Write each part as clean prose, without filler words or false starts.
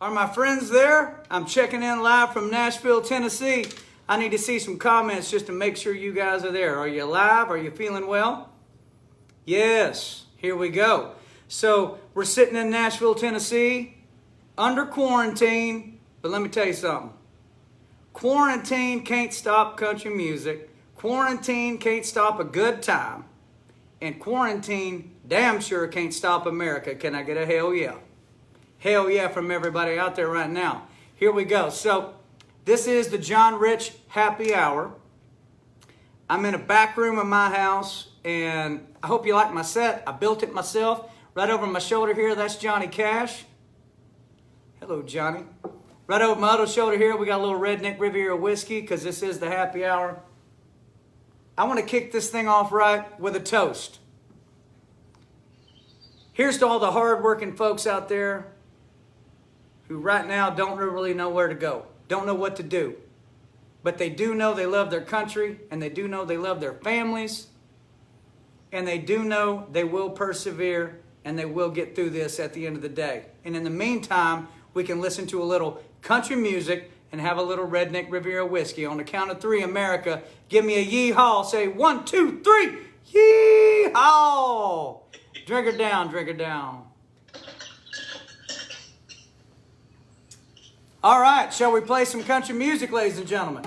Are my friends there? I'm checking in live from Nashville, Tennessee. I need to see some comments just to make sure you guys are there. Are you alive? Are you feeling well? Yes, here we go. So we're sitting in Nashville, Tennessee, under quarantine. But let me tell you something. Quarantine can't stop country music. Quarantine can't stop a good time. And quarantine damn sure can't stop America. Can I get a hell yeah? Hell yeah from everybody out there right now. Here we go. So this is the John Rich Happy Hour. I'm in a back room of my house, and I hope you like my set. I built it myself. Right over my shoulder here, that's Johnny Cash. Hello, Johnny. Right over my other shoulder here, we got a little Redneck Riviera whiskey, because this is the happy hour. I want to kick this thing off right with a toast. Here's to all the hard-working folks out there who right now don't really know where to go, don't know what to do. But they do know they love their country, and they do know they love their families, and they do know they will persevere, and they will get through this at the end of the day. And in the meantime, we can listen to a little country music and have a little Redneck Riviera whiskey. On the count of three, America, give me a yee-haw. Say 1, 2, 3, yee-haw! Drink her down, drink her down. All right, shall we play some country music, ladies and gentlemen?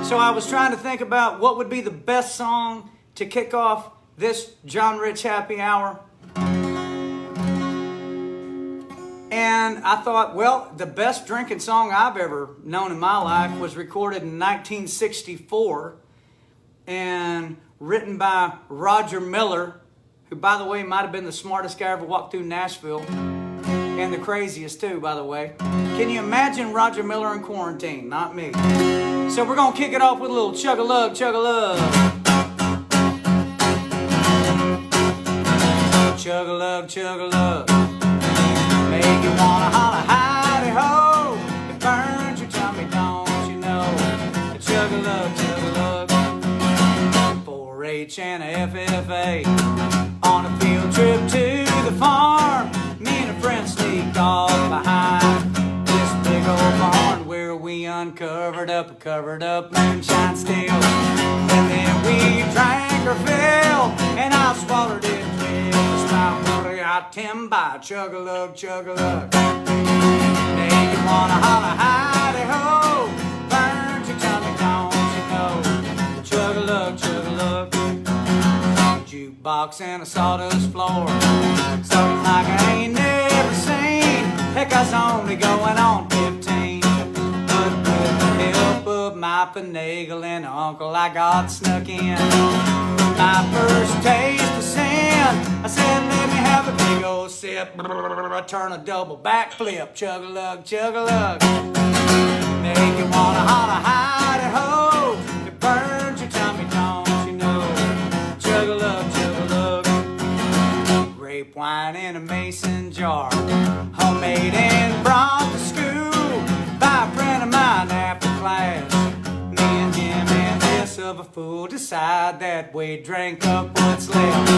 So I was trying to think about what would be the best song to kick off this John Rich Happy Hour. And I thought, well, the best drinking song I've ever known in my life was recorded in 1964 and written by Roger Miller, who, by the way, might have been the smartest guy ever walked through Nashville, and the craziest too, by the way. Can you imagine Roger Miller in quarantine? Not me. So we're going to kick it off with a little chug-a-lug, chug-a-lug. Chug-a-lug, chug-a-lug. Make you wanna holler, hidey-ho. It burns your tummy, don't you know? Chug-a-lug, chug-a-lug. 4-H and a FFA on a field trip to the farm. Me and a friend sneaked off behind this big old barn where we uncovered up a covered up moonshine still. And then we drank our fill, and I swallowed it with a smile. Got 10 by chug-a-lug, chug-a-lug. Make you wanna holler, hidey-ho. Burns your tummy, don't you know? Chug-a-lug, chug-a-lug. Jukebox and a sawdust floor, something like I ain't never seen. Heck, I was only going on 15. But with the help of my finagling uncle, I got snuck in. My first taste of sin, I said, let me have a big old sip. I turn a double backflip, chug-a-lug, chug-a-lug. Make you wanna holler, hidey-ho. It burns your tummy, don't you know? Chug-a-lug, chug-a-lug. Grape wine in a mason jar, homemade and brought to school by a friend of mine after class. Me and Jim and this of a fool decide that we drank up what's left.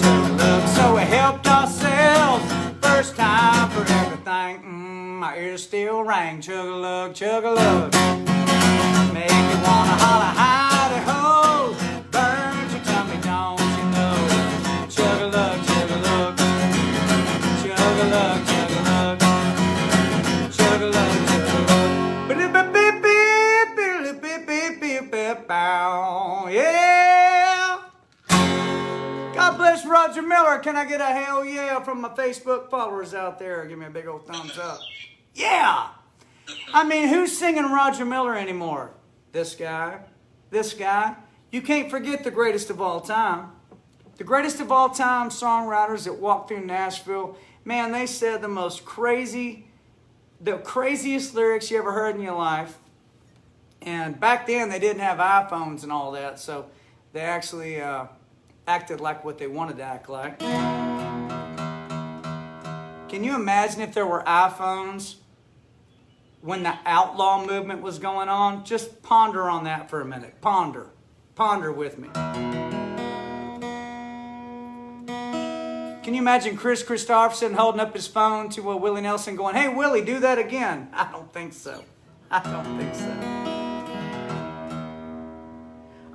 Chug-a-lug, so we helped ourselves. First time for everything. My ears still rang. Chug-a-lug, chug-a-lug. Make you wanna holler, hidey-ho. Burns your tummy, don't you know? Chug-a-lug, chug-a-lug. Chug-a-lug, chug-a-lug. Chug-a-lug, chug-a-lug. Yeah! God bless Roger Miller. Can I get a hell yeah from my Facebook followers out there? Give me a big old thumbs up. Yeah! I mean, who's singing Roger Miller anymore? This guy. This guy. You can't forget the greatest of all time. The greatest of all time songwriters that walked through Nashville. Man, they said the craziest lyrics you ever heard in your life. And back then, they didn't have iPhones and all that, so they actually acted like what they wanted to act like. Can you imagine if there were iPhones when the outlaw movement was going on? Just ponder on that for a minute. Ponder. Ponder with me. Can you imagine Chris Christopherson holding up his phone to Willie Nelson going, "Hey, Willie, do that again"? I don't think so. I don't think so.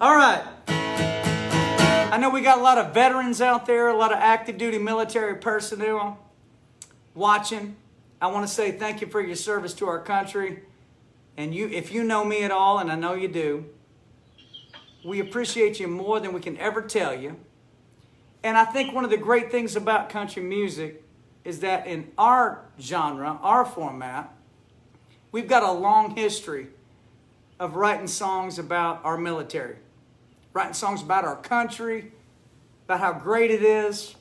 All right. I know we got a lot of veterans out there, a lot of active duty military personnel watching. I want to say thank you for your service to our country. And if you know me at all, and I know you do, we appreciate you more than we can ever tell you. And I think one of the great things about country music is that in our genre, our format, we've got a long history of writing songs about our military, writing songs about our country, about how great it is,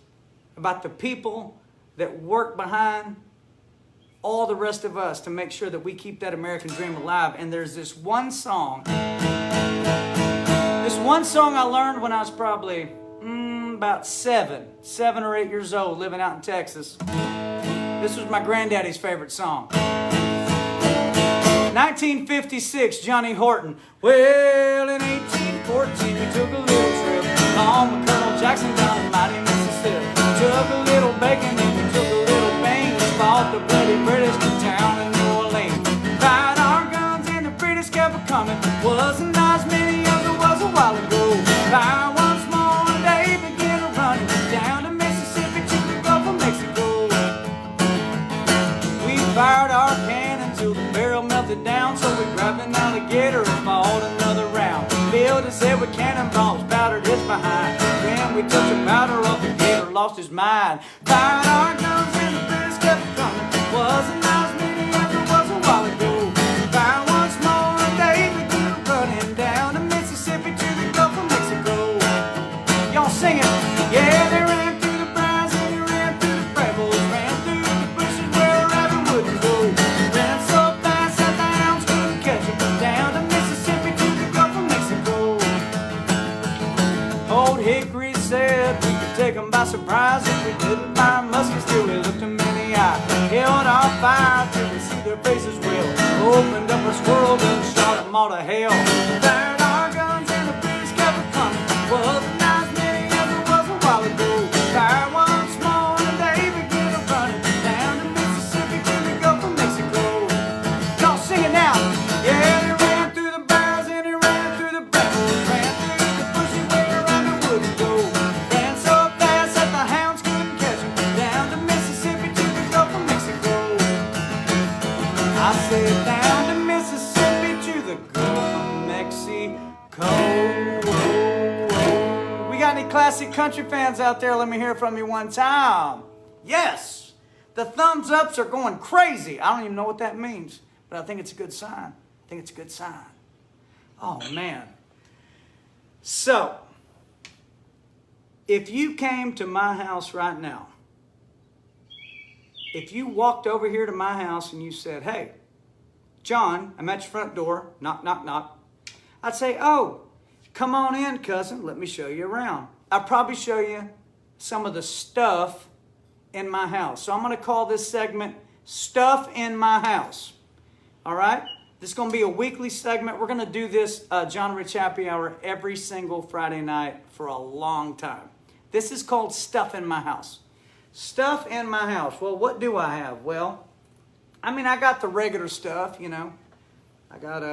about the people that work behind all the rest of us to make sure that we keep that American dream alive. And there's this one song I learned when I was probably about seven or 8 years old, living out in Texas. This was my granddaddy's favorite song. 1956, Johnny Horton. Well, in 1814, we took a little trip along with Colonel Jackson down in mighty Mississippi. Took a little bacon and we took a little beans. Fought the bloody British down in New Orleans. Fired our guns and the British kept coming. Wasn't as many as it was a while ago. Fire once more and they began running down to Mississippi to the Gulf of Mexico. We fired our cannon till the barrel melted down, so we grabbed an alligator and fought another round. Filled his head with cannonballs, powdered his behind. When we took the powder off, the gator lost his mind. Fired our guns and the British kept coming. Wasn't as many as it was a while ago. Fire once more and they began running down to Mississippi to the Gulf of Mexico. Y'all sing it. Yeah, they ran through the briars and they ran through the brambles, ran through the bushes where a rabbit wouldn't go. Ran so fast that the hounds couldn't catch him. Down to Mississippi to the Gulf of Mexico. Old Hickory said we could take them by surprise if we didn't fire muskets till we looked them in the eye. Held our fire till we see their faces well. Opened up a squirrel and shot them all to hell. Fired our guns and the British kept coming. Wasn't as many as it was a while ago. Fire once more and they began running down to Mississippi to the Gulf of Mexico. Y'all sing it now. Yeah, they ran through the briars and they ran through the brambles, ran through the bushes where a rabbit wouldn't go. Ran so fast that the hounds couldn't catch him. Down to Mississippi to the Gulf of Mexico. I said down to Mississippi to the Gulf of Mexico. We got any classic country fans out there? Let me hear from you one time. Yes. The thumbs ups are going crazy. I don't even know what that means, but I think it's a good sign. I think it's a good sign. Oh, man. So, if you came to my house right now, if you walked over here to my house and you said, "Hey, John, I'm at your front door, knock, knock, knock," I'd say, "Oh, come on in, cousin, let me show you around." I'll probably show you some of the stuff in my house. So I'm going to call this segment Stuff in My House. All right? This is going to be a weekly segment. We're going to do this John Rich Happy Hour every single Friday night for a long time. This is called Stuff in My House. Stuff in my house. Well, what do I have? Well, I mean, I got the regular stuff, you know. I got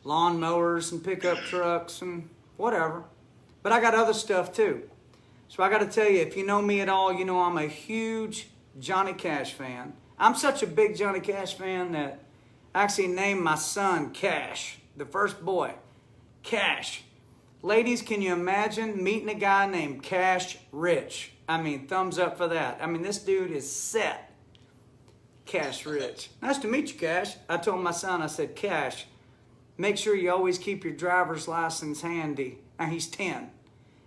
lawnmowers and pickup trucks and whatever. But I got other stuff too. So I got to tell you, if you know me at all, you know I'm a huge Johnny Cash fan. I'm such a big Johnny Cash fan that I actually named my son Cash, the first boy. Cash. Ladies, can you imagine meeting a guy named Cash Rich? I mean, thumbs up for that. I mean, this dude is set. Cash Rich. Nice to meet you, Cash. I told my son, I said, "Cash, make sure you always keep your driver's license handy." And he's 10.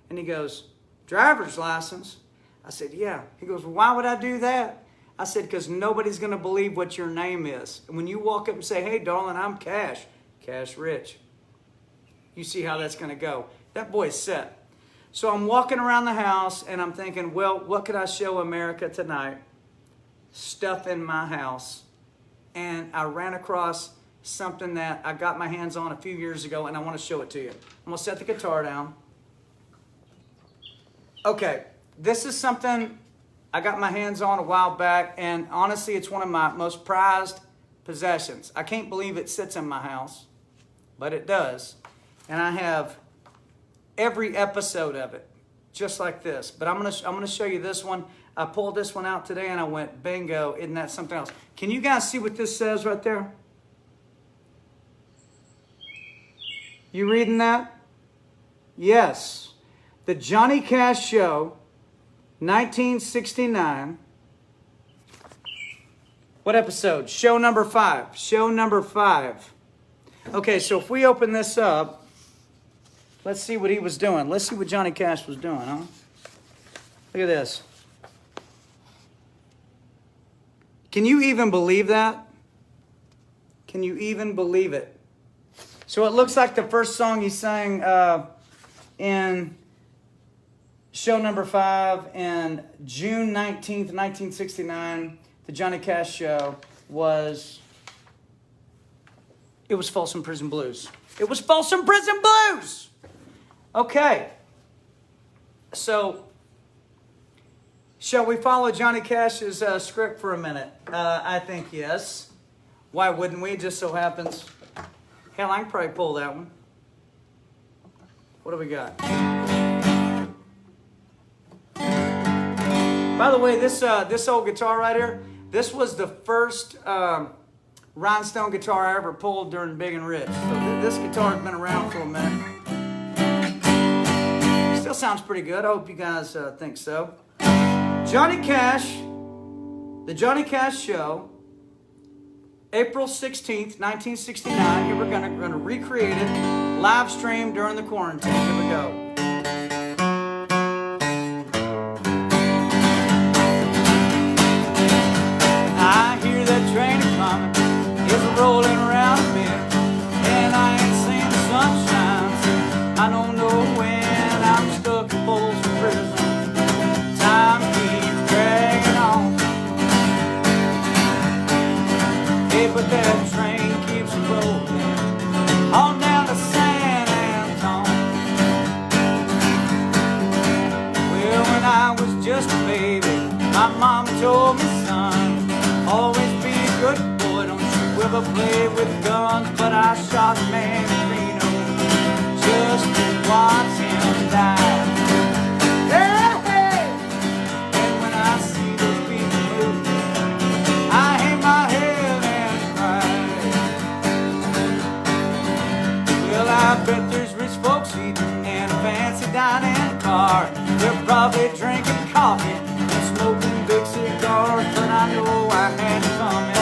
And he goes, "Driver's license?" I said, "Yeah." He goes, "Well, why would I do that?" I said, "Because nobody's going to believe what your name is. And when you walk up and say, 'Hey, darling, I'm Cash,' Cash Rich, you see how that's going to go." That boy's set. So I'm walking around the house and I'm thinking, well, what could I show America tonight? Stuff in my house. And I ran across something that I got my hands on a few years ago and I want to show it to you. I'm going to set the guitar down. Okay, this is something I got my hands on a while back, and honestly, it's one of my most prized possessions. I can't believe it sits in my house, but it does. And I have every episode of it, just like this. But I'm gonna show you this one. I pulled this one out today, and I went, bingo, isn't that something else? Can you guys see what this says right there? You reading that? Yes. The Johnny Cash Show, 1969. What episode? Show number 5. Show number 5. Okay, so if we open this up, let's see what he was doing. Let's see what Johnny Cash was doing, huh? Look at this. Can you even believe that? Can you even believe it? So it looks like the first song he sang in show number 5 in June 19th, 1969, the Johnny Cash Show was Folsom Prison Blues. It was Folsom Prison Blues! Okay. So, shall we follow Johnny Cash's script for a minute? I think yes. Why wouldn't we? It just so happens. Hell, I can probably pull that one. What do we got? By the way, this old guitar right here, this was the first rhinestone guitar I ever pulled during Big and Rich. So this guitar's been around for a minute. Still sounds pretty good. I hope you guys think so. Johnny Cash, the Johnny Cash Show, April 16th, 1969. Here we're gonna recreate it, live stream during the quarantine. Here we go. I hear that train coming, it's rolling around a bend, and I ain't seen the sunshine since I don't know when. I'm stuck in Folsom Prison. Time keeps dragging on. Hey, but that train keeps rolling on down to San Antone. Well, when I was just a baby, my mom told me, son, always be a good boy, don't you ever play with guns. But I shot man Reno just to watch him die. Hey, hey. And when I see those people moving, I hang my head and cry. Well, I bet there's rich folks eating in a fancy dining car. They're probably drinking coffee and smoking big cigars. But I know I had it coming.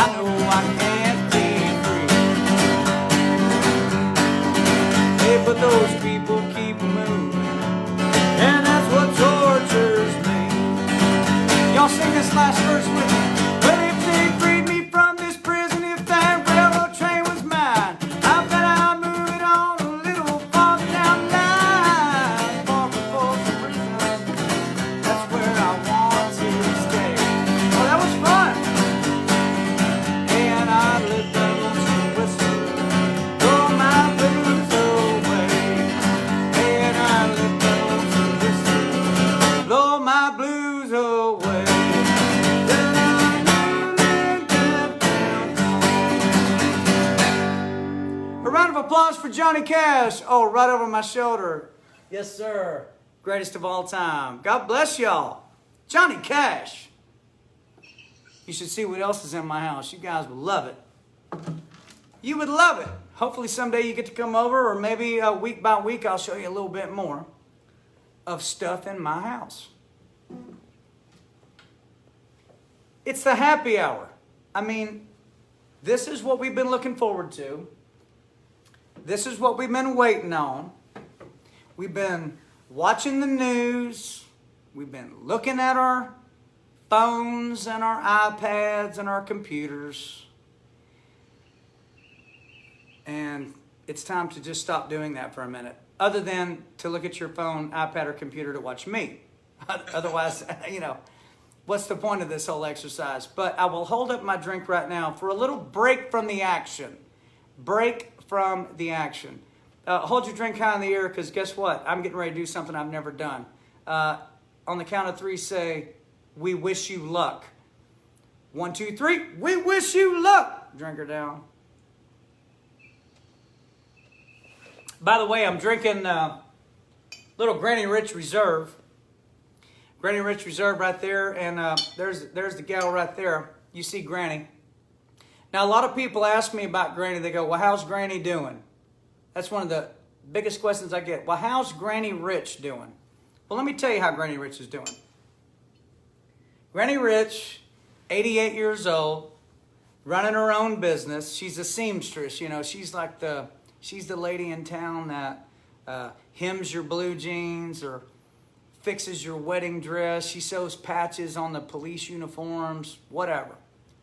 I know I can't be free. Hey, but those people keep moving, and that's what tortures me. Y'all sing this last verse with me. Well, if they freed me from this prison, if that railroad train was mine, I bet I'd move it on a little farther down the line. Far from Folsom Prison, that's where I want to stay. Oh, that was fun. And I let that lonesome whistle blow my blues away. And I let that lonesome whistle blow my blues away. A round of applause for Johnny Cash. Oh, right over my shoulder. Yes, sir. Greatest of all time. God bless y'all. Johnny Cash. You should see what else is in my house. You guys would love it. You would love it. Hopefully someday you get to come over, or maybe week by week I'll show you a little bit more of stuff in my house. It's the happy hour. I mean, this is what we've been looking forward to. This is what we've been waiting on. We've been watching the news. We've been looking at our phones and our iPads and our computers. And it's time to just stop doing that for a minute. Other than to look at your phone, iPad, or computer to watch me. Otherwise, you know, what's the point of this whole exercise? But I will hold up my drink right now for a little break from the action. Break from the action. Hold your drink high in the air, because guess what? I'm getting ready to do something I've never done. On the count of three, say, we wish you luck. 1, 2, 3, we wish you luck. Drink her down. By the way, I'm drinking little Granny Rich Reserve. Granny Rich Reserve right there, and there's the gal right there. You see Granny. Now, a lot of people ask me about Granny. They go, well, how's Granny doing? That's one of the biggest questions I get. Well, how's Granny Rich doing? Well, let me tell you how Granny Rich is doing. Granny Rich, 88 years old, running her own business. She's a seamstress. You know, she's the lady in town that hems your blue jeans or fixes your wedding dress. She sews patches on the police uniforms, whatever.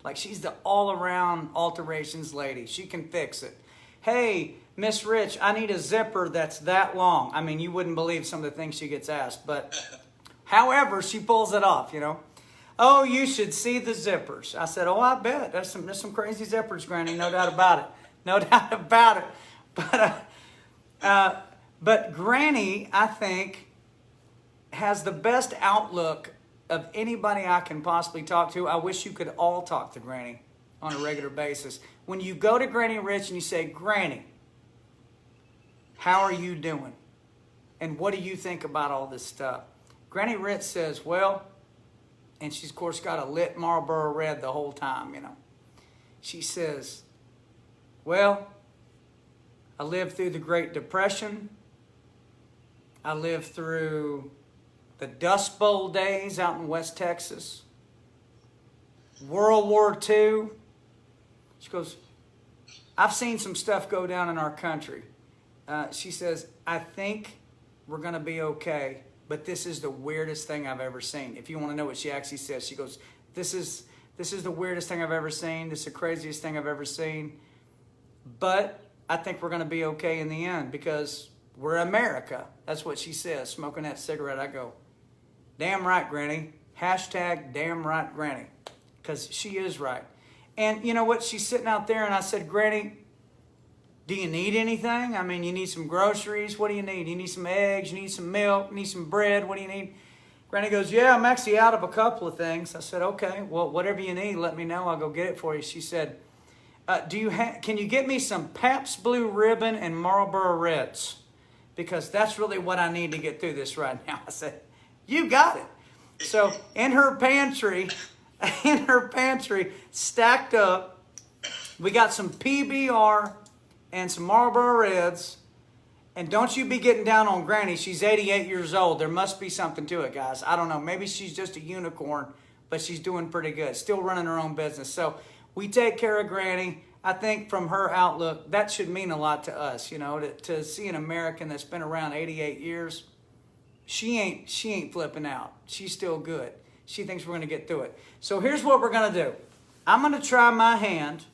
Like, she's the all-around alterations lady. She can fix it. Hey, Miss Rich, I need a zipper that's that long. I mean, you wouldn't believe some of the things she gets asked. But, however, she pulls it off, you know. Oh, you should see the zippers. I said, oh, I bet. There's some crazy zippers, Granny. No doubt about it. No doubt about it. But Granny, I think, has the best outlook of anybody I can possibly talk to. I wish you could all talk to Granny on a regular basis. When you go to Granny Rich and you say, Granny, how are you doing? And what do you think about all this stuff? Granny Rich says, well, and she's, of course, got a lit Marlboro Red the whole time, you know. She says, well, I lived through the Great Depression. I lived through the Dust Bowl days out in West Texas. World War II. She goes, I've seen some stuff go down in our country. She says, I think we're going to be okay, but this is the weirdest thing I've ever seen. If you want to know what she actually says, she goes, this is the weirdest thing I've ever seen. This is the craziest thing I've ever seen. But I think we're going to be okay in the end because we're America. That's what she says, smoking that cigarette. I go, damn right, Granny. Hashtag damn right, Granny. Because she is right. And you know what? She's sitting out there and I said, Granny, do you need anything? I mean, you need some groceries. What do you need? You need some eggs. You need some milk. You need some bread. What do you need? Granny goes, yeah, I'm actually out of a couple of things. I said, okay, well, whatever you need, let me know. I'll go get it for you. She said, can you get me some Pabst Blue Ribbon and Marlboro Reds? Because that's really what I need to get through this right now. I said, you got it. So in her pantry, stacked up, we got some PBR and some Marlboro Reds. And don't you be getting down on Granny. She's 88 years old. There must be something to it, guys. I don't know. Maybe she's just a unicorn, but she's doing pretty good. Still running her own business. So we take care of Granny. I think from her outlook, that should mean a lot to us, you know, to see an American that's been around 88 years. She ain't flipping out. She's still good. She thinks we're going to get through it. So here's what we're going to do. I'm going to try my hand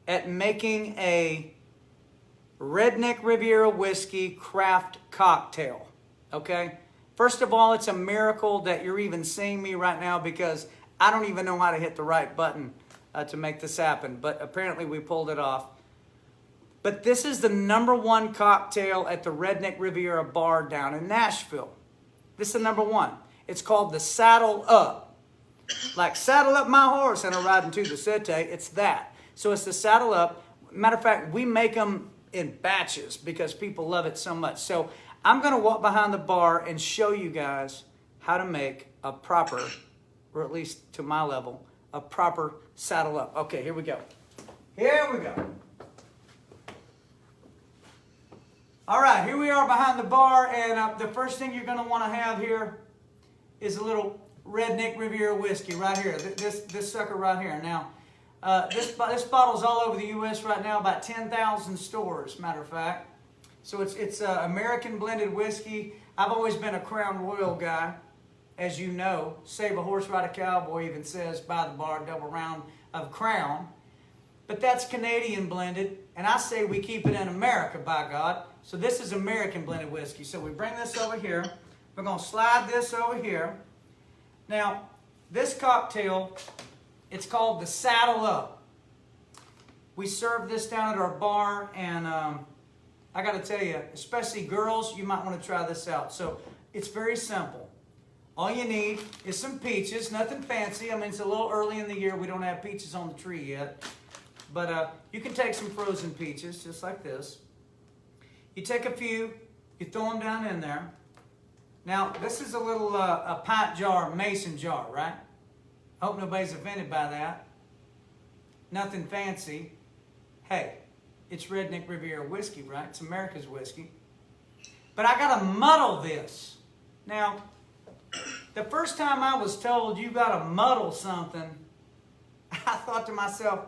at making a Redneck Riviera whiskey craft cocktail. Okay? First of all, it's a miracle that you're even seeing me right now because I don't even know how to hit the right button to make this happen. But apparently we pulled it off. But this is the #1 cocktail at the Redneck Riviera bar down in Nashville. This is the #1. It's called the Saddle Up. Like saddle up my horse and I'm riding to the city. It's that. So it's the Saddle Up. Matter of fact, we make them in batches because people love it so much. So I'm going to walk behind the bar and show you guys how to make a proper, or at least to my level, a proper Saddle Up. Okay, here we go. Here we go. All right, here we are behind the bar, and the first thing you're going to want to have here is a little Redneck Riviera whiskey right here. This sucker right here. Now, this bottle's all over the U.S. right now, about 10,000 stores, matter of fact. So it's American blended whiskey. I've always been a Crown Royal guy, as you know. Save a horse, ride a cowboy even says, by the bar, double round of Crown. But that's Canadian blended, and I say we keep it in America, by God. So this is American blended whiskey. So we bring this over here. We're going to slide this over here. Now, this cocktail, it's called the Saddle Up. We serve this down at our bar, and I got to tell you, especially girls, you might want to try this out. So it's very simple. All you need is some peaches, nothing fancy. I mean, it's a little early in the year. We don't have peaches on the tree yet. But you can take some frozen peaches, just like this. You take a few, you throw them down in there. Now, this is a little a pint jar, mason jar, right? Hope nobody's offended by that. Nothing fancy. Hey, it's Redneck Riviera whiskey, right? It's America's whiskey. But I got to muddle this. Now, the first time I was told you got to muddle something, I thought to myself,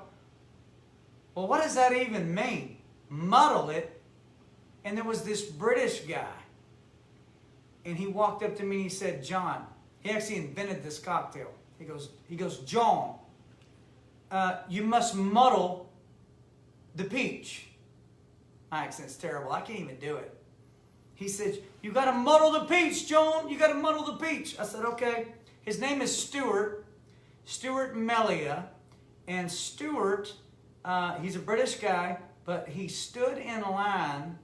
well, what does that even mean? Muddle it. And there was this British guy. And he walked up to me and he said, John, he actually invented this cocktail. He goes, John, you must muddle the peach. My accent's terrible. I can't even do it. He said, you got to muddle the peach, John. You got to muddle the peach. I said, okay. His name is Stuart Melia. And Stuart, he's a British guy, but he stood in line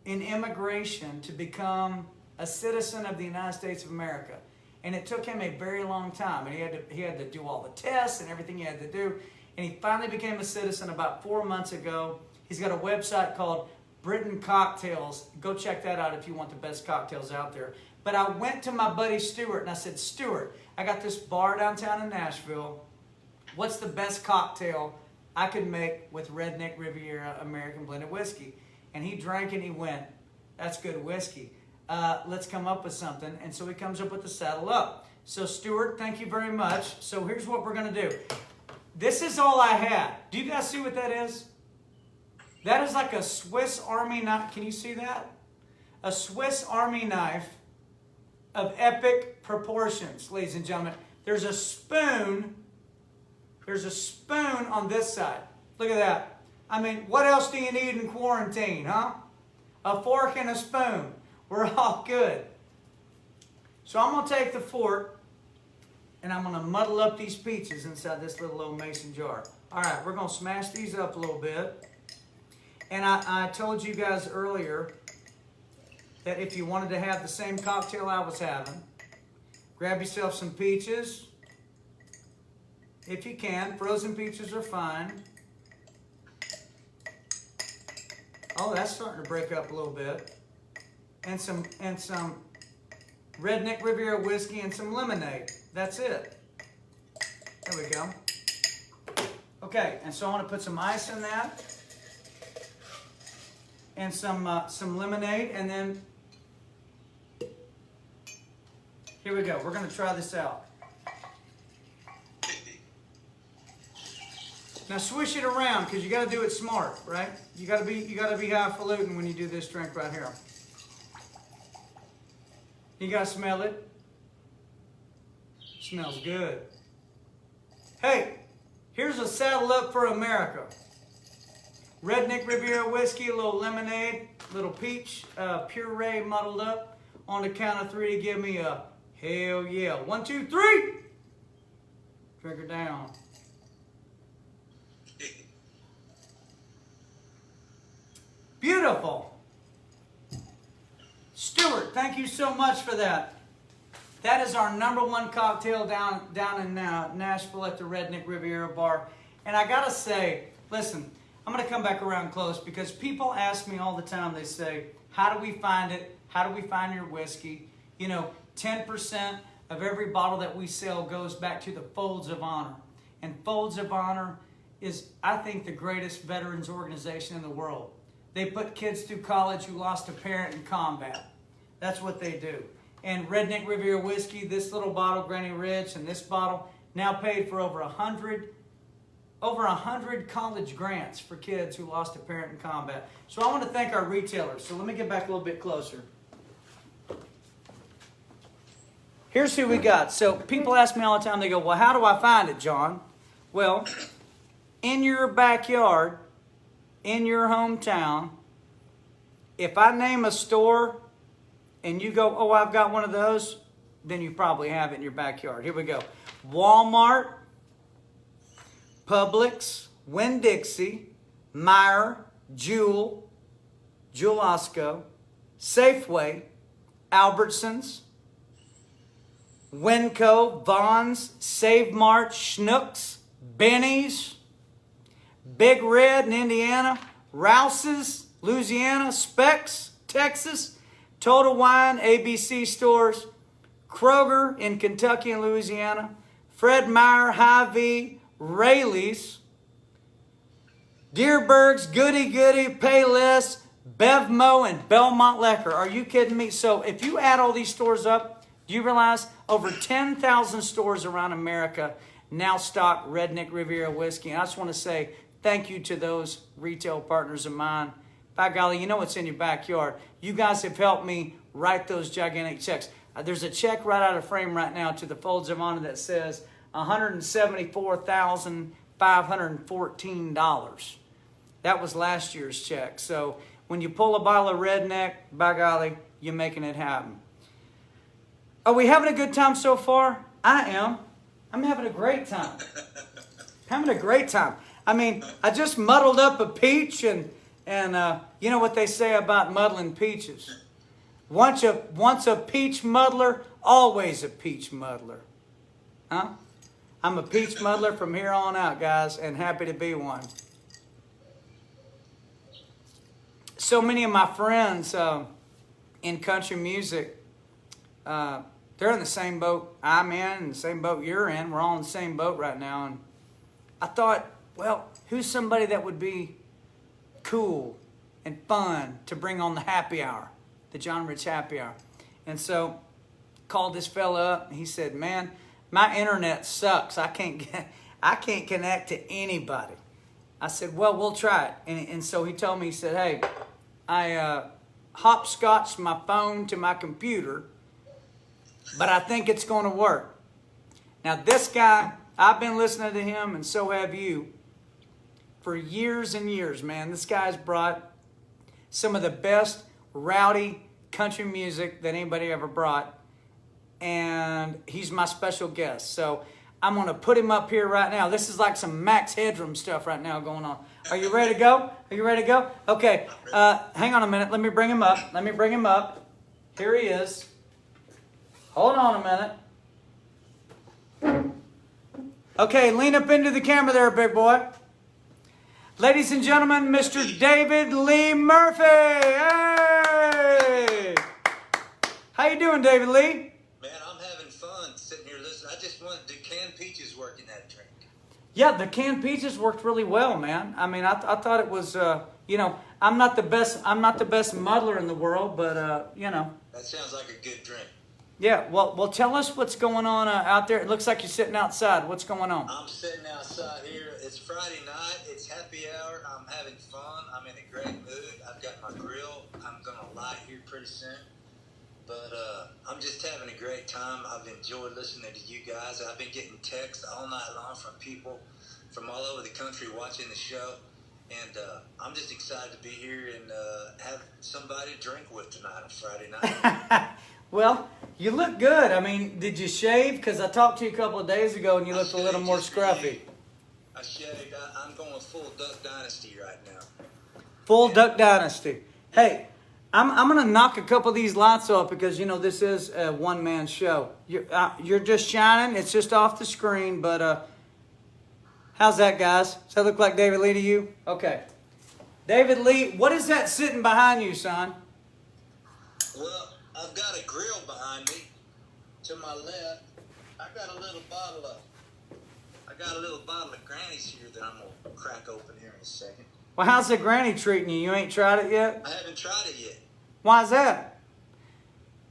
in immigration to become a citizen of the United States of America. And it took him a very long time. And he had to do all the tests and everything he had to do. And he finally became a citizen about 4 months ago. He's got a website called Britain Cocktails. Go check that out if you want the best cocktails out there. But I went to my buddy Stuart and I said, Stuart, I got this bar downtown in Nashville. What's the best cocktail I could make with Redneck Riviera American Blended Whiskey? And he drank and he went, that's good whiskey. Let's come up with something. And so he comes up with the Saddle Up. So Stuart, thank you very much. So here's what we're going to do. This is all I had. Do you guys see what that is? That is like a Swiss Army knife. Can you see that? A Swiss Army knife of epic proportions, ladies and gentlemen. There's a spoon. There's a spoon on this side. Look at that. I mean, what else do you need in quarantine, huh? A fork and a spoon. We're all good. So I'm going to take the fork and I'm going to muddle up these peaches inside this little old mason jar. All right, we're going to smash these up a little bit. And I told you guys earlier that if you wanted to have the same cocktail I was having, grab yourself some peaches. If you can, frozen peaches are fine. Oh, that's starting to break up a little bit. And some Redneck Riviera whiskey and some lemonade. That's it. There we go. Okay, and so I want to put some ice in that. And some lemonade, and then here we go. We're going to try this out. Now swish it around because you got to do it smart, right? You got to be highfalutin when you do this drink right here. You got to smell it. Smells good. Hey, here's a Saddle Up for America. Redneck Riviera whiskey, a little lemonade, little peach puree muddled up. On the count of 3 to give me a hell yeah. 1, 2, 3. Drink her down. Beautiful. Stuart, thank you so much for that. That is our #1 cocktail down in Nashville at the Redneck Riviera Bar. And I gotta say, listen, I'm going to come back around close because people ask me all the time, they say, how do we find it? How do we find your whiskey? You know, 10% of every bottle that we sell goes back to the Folds of Honor. And Folds of Honor is, I think, the greatest veterans organization in the world. They put kids through college who lost a parent in combat. That's what they do. And Redneck Riviera whiskey, this little bottle, Granny Rich, and this bottle, now paid for over 100 college grants for kids who lost a parent in combat. So I want to thank our retailers. So let me get back a little bit closer. Here's who we got. So people ask me all the time, they go, well, how do I find it, John? Well, in your backyard, in your hometown, if I name a store and you go, oh, I've got one of those, then you probably have it in your backyard. Here we go. Walmart, Publix, Winn-Dixie, Meijer, Jewel Osco, Safeway, Albertsons, Winco, Vons, Save Mart, Schnucks, Benny's, Big Red in Indiana, Rouse's, Louisiana, Specs, Texas, Total Wine, ABC stores, Kroger in Kentucky and Louisiana, Fred Meyer, Hy-Vee, Rayleigh's, Deerberg's, Goody Goody, Payless, Bevmo, and Belmont Liquor. Are you kidding me? So if you add all these stores up, do you realize over 10,000 stores around America now stock Redneck Riviera whiskey? And I just want to say thank you to those retail partners of mine. By golly, you know what's in your backyard. You guys have helped me write those gigantic checks. There's a check right out of frame right now to the Folds of Honor that says $174,514. That was last year's check. So when you pull a bottle of Redneck, by golly, you're making it happen. Are we having a good time so far? I am. I'm having a great time. Having a great time. I mean, I just muddled up a peach, and you know what they say about muddling peaches. Once a peach muddler, always a peach muddler. Huh? I'm a peach muddler from here on out, guys, and happy to be one. So many of my friends in country music, they're in the same boat I'm in, and the same boat you're in. We're all in the same boat right now. And I thought, well, who's somebody that would be cool and fun to bring on the happy hour, the John Rich happy hour? And so called this fella up, and he said, man, my internet sucks. I can't connect to anybody. I said, well, we'll try it. And so he told me, he said, hey, I hopscotched my phone to my computer, but I think it's going to work. Now, this guy, I've been listening to him, and so have you, for years and years, man. This guy's brought some of the best rowdy country music that anybody ever brought, and he's my special guest. So I'm going to put him up here right now. This is like some Max Headroom stuff right now going on. Are you ready to go? Are you ready to go? Okay, hang on a minute. Let me bring him up. Here he is. Hold on a minute. Okay, lean up into the camera there, big boy. Ladies and gentlemen, Mr. David Lee Murphy. Hey! How you doing, David Lee? Man, I'm having fun sitting here listening. I just wanted to canned peaches work in that drink. Yeah, the canned peaches worked really well, man. I mean, I thought it was, you know, I'm not the best muddler in the world, but you know. That sounds like a good drink. Yeah, well, tell us what's going on out there. It looks like you're sitting outside. What's going on? I'm sitting outside here. It's Friday night. It's happy hour. I'm having fun. I'm in a great mood. I've got my grill. I'm going to light here pretty soon. But I'm just having a great time. I've enjoyed listening to you guys. I've been getting texts all night long from people from all over the country watching the show. And I'm just excited to be here and have somebody to drink with tonight on Friday night. Well, you look good. I mean, did you shave? Because I talked to you a couple of days ago and you looked a little more scruffy. I shaved. I'm going full Duck Dynasty right now. Full Duck Dynasty. Hey, I'm going to knock a couple of these lights off because, you know, this is a one-man show. You're just shining. It's just off the screen. But how's that, guys? Does that look like David Lee to you? Okay. David Lee, what is that sitting behind you, son? Well, I've got a grill behind me. To my left, I got a little bottle of Granny's here that I'm going to crack open here in a second. Well, how's the Granny treating you? You ain't tried it yet? I haven't tried it yet. Why is that?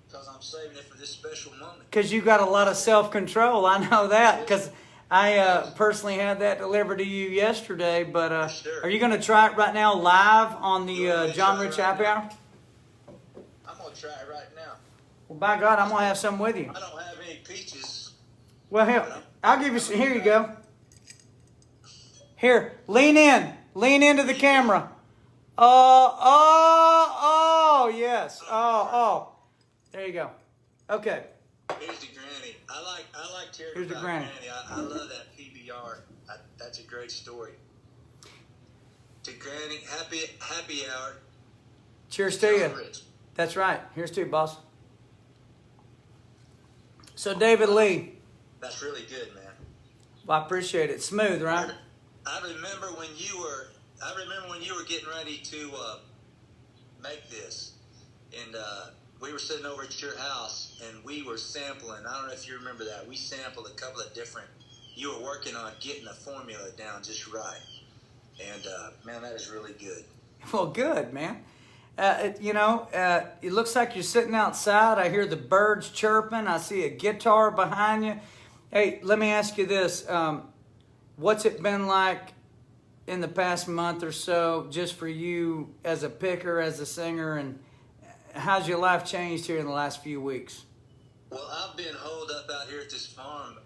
Because I'm saving it for this special moment. Because you got a lot of self-control. I know that because I personally had that delivered to you yesterday. But sure. Are you going to try it right now live on the John Rich Happy Hour? I'm going to try it right now. Well, by God, I'm going to have some with you. I don't have any peaches. Well, here, I'll give you some. Here you go. Here, lean in. Lean into the camera. Oh, yes. Oh. There you go. Okay. Here's the Granny. I like hearing Here's the about Granny. I love that PBR. That's a great story. To Granny, happy hour. Cheers to you. Rich. That's right. Here's to you, boss. So David Lee, That's really good, man. well, I appreciate it. Smooth, right? I remember when you were. I remember when you were getting ready to make this, and we were sitting over at your house, and we were sampling. I don't know if you remember that. We sampled a couple of different. You were working on getting the formula down just right, and man, that is really good. Well, good, man. It looks like you're sitting outside. I hear the birds chirping. I see a guitar behind you. Hey, let me ask you this. What's it been like in the past month or so just for you as a picker, as a singer, and how's your life changed here in the last few weeks? Well, I've been holed up out here at this farm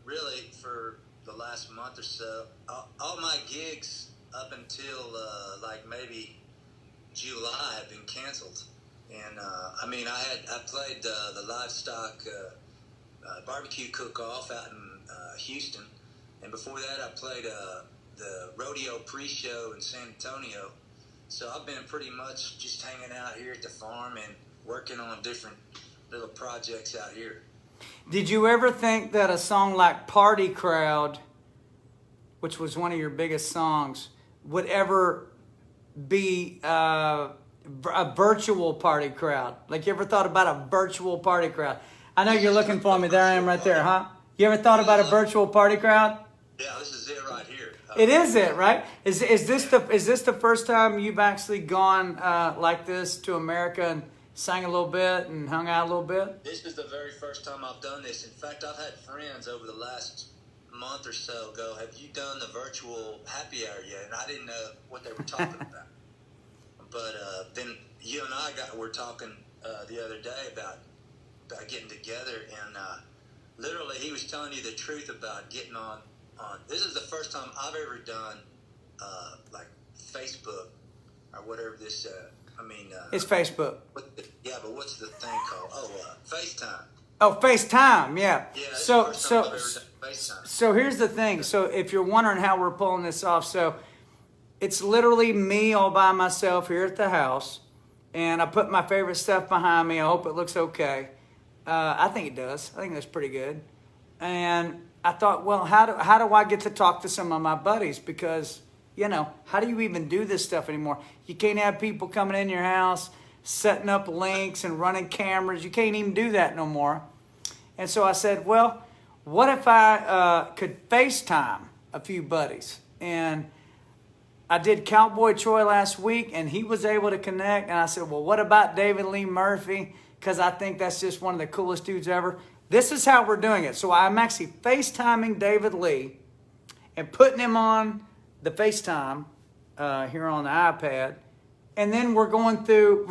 really for the last month or so. All my gigs up until like maybe July have been canceled, and I played the livestock barbecue cook-off out in Houston, and before that I played the rodeo pre-show in San Antonio. So I've been pretty much just hanging out here at the farm and working on different little projects out here. Did you ever think that a song like Party Crowd, which was one of your biggest songs, would ever be a virtual party crowd? Like, you ever thought about a virtual party crowd? I know you're looking for me. There I am right there, huh? You ever thought about a virtual party crowd? Yeah, this is it right here. It is it, right? Is this the first time you've actually gone like this to America and sang a little bit and hung out a little bit? This is the very first time I've done this. In fact, I've had friends over the last month or so go, "Have you done the virtual happy hour yet?" And I didn't know what they were talking about. But then you and I were talking the other day about getting together, and literally he was telling you the truth about getting on. This is the first time I've ever done like Facebook or whatever this. It's Facebook. But what's the thing called? FaceTime. Oh, FaceTime, yeah. Yeah, that's the first time I've ever done FaceTime. So here's the thing. So if you're wondering how we're pulling this off, so it's literally me all by myself here at the house, and I put my favorite stuff behind me. I hope it looks okay. I think it does. I think that's pretty good. And I thought, well, how do I get to talk to some of my buddies? Because, how do you even do this stuff anymore? You can't have people coming in your house, setting up links and running cameras. You can't even do that no more. And so I said, well, what if I could FaceTime a few buddies? And I did Cowboy Troy last week, and he was able to connect. And I said, well, what about David Lee Murphy? Because I think that's just one of the coolest dudes ever. This is how we're doing it. So I'm actually FaceTiming David Lee and putting him on the FaceTime here on the iPad. And then we're going through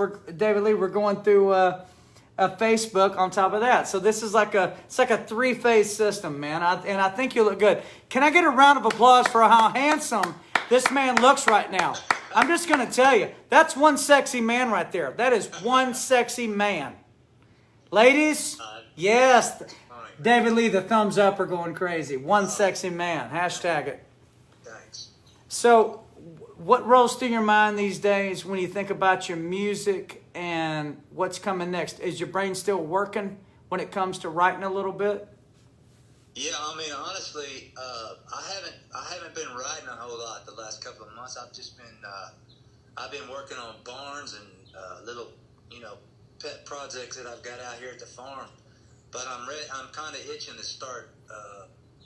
Facebook on top of that. So this is like a three-phase system, man. And I think you look good. Can I get a round of applause for how handsome this man looks right now? I'm just going to tell you, that's one sexy man right there. That is one sexy man. Ladies, yes. David Lee, the thumbs up are going crazy. One sexy man. Hashtag it. Thanks. So what rolls through your mind these days when you think about your music and what's coming next? Is your brain still working when it comes to writing a little bit? Yeah, honestly, I haven't been writing a whole lot the last couple of months. I've just been I've been working on barns and little pet projects that I've got out here at the farm. But I'm kind of itching to start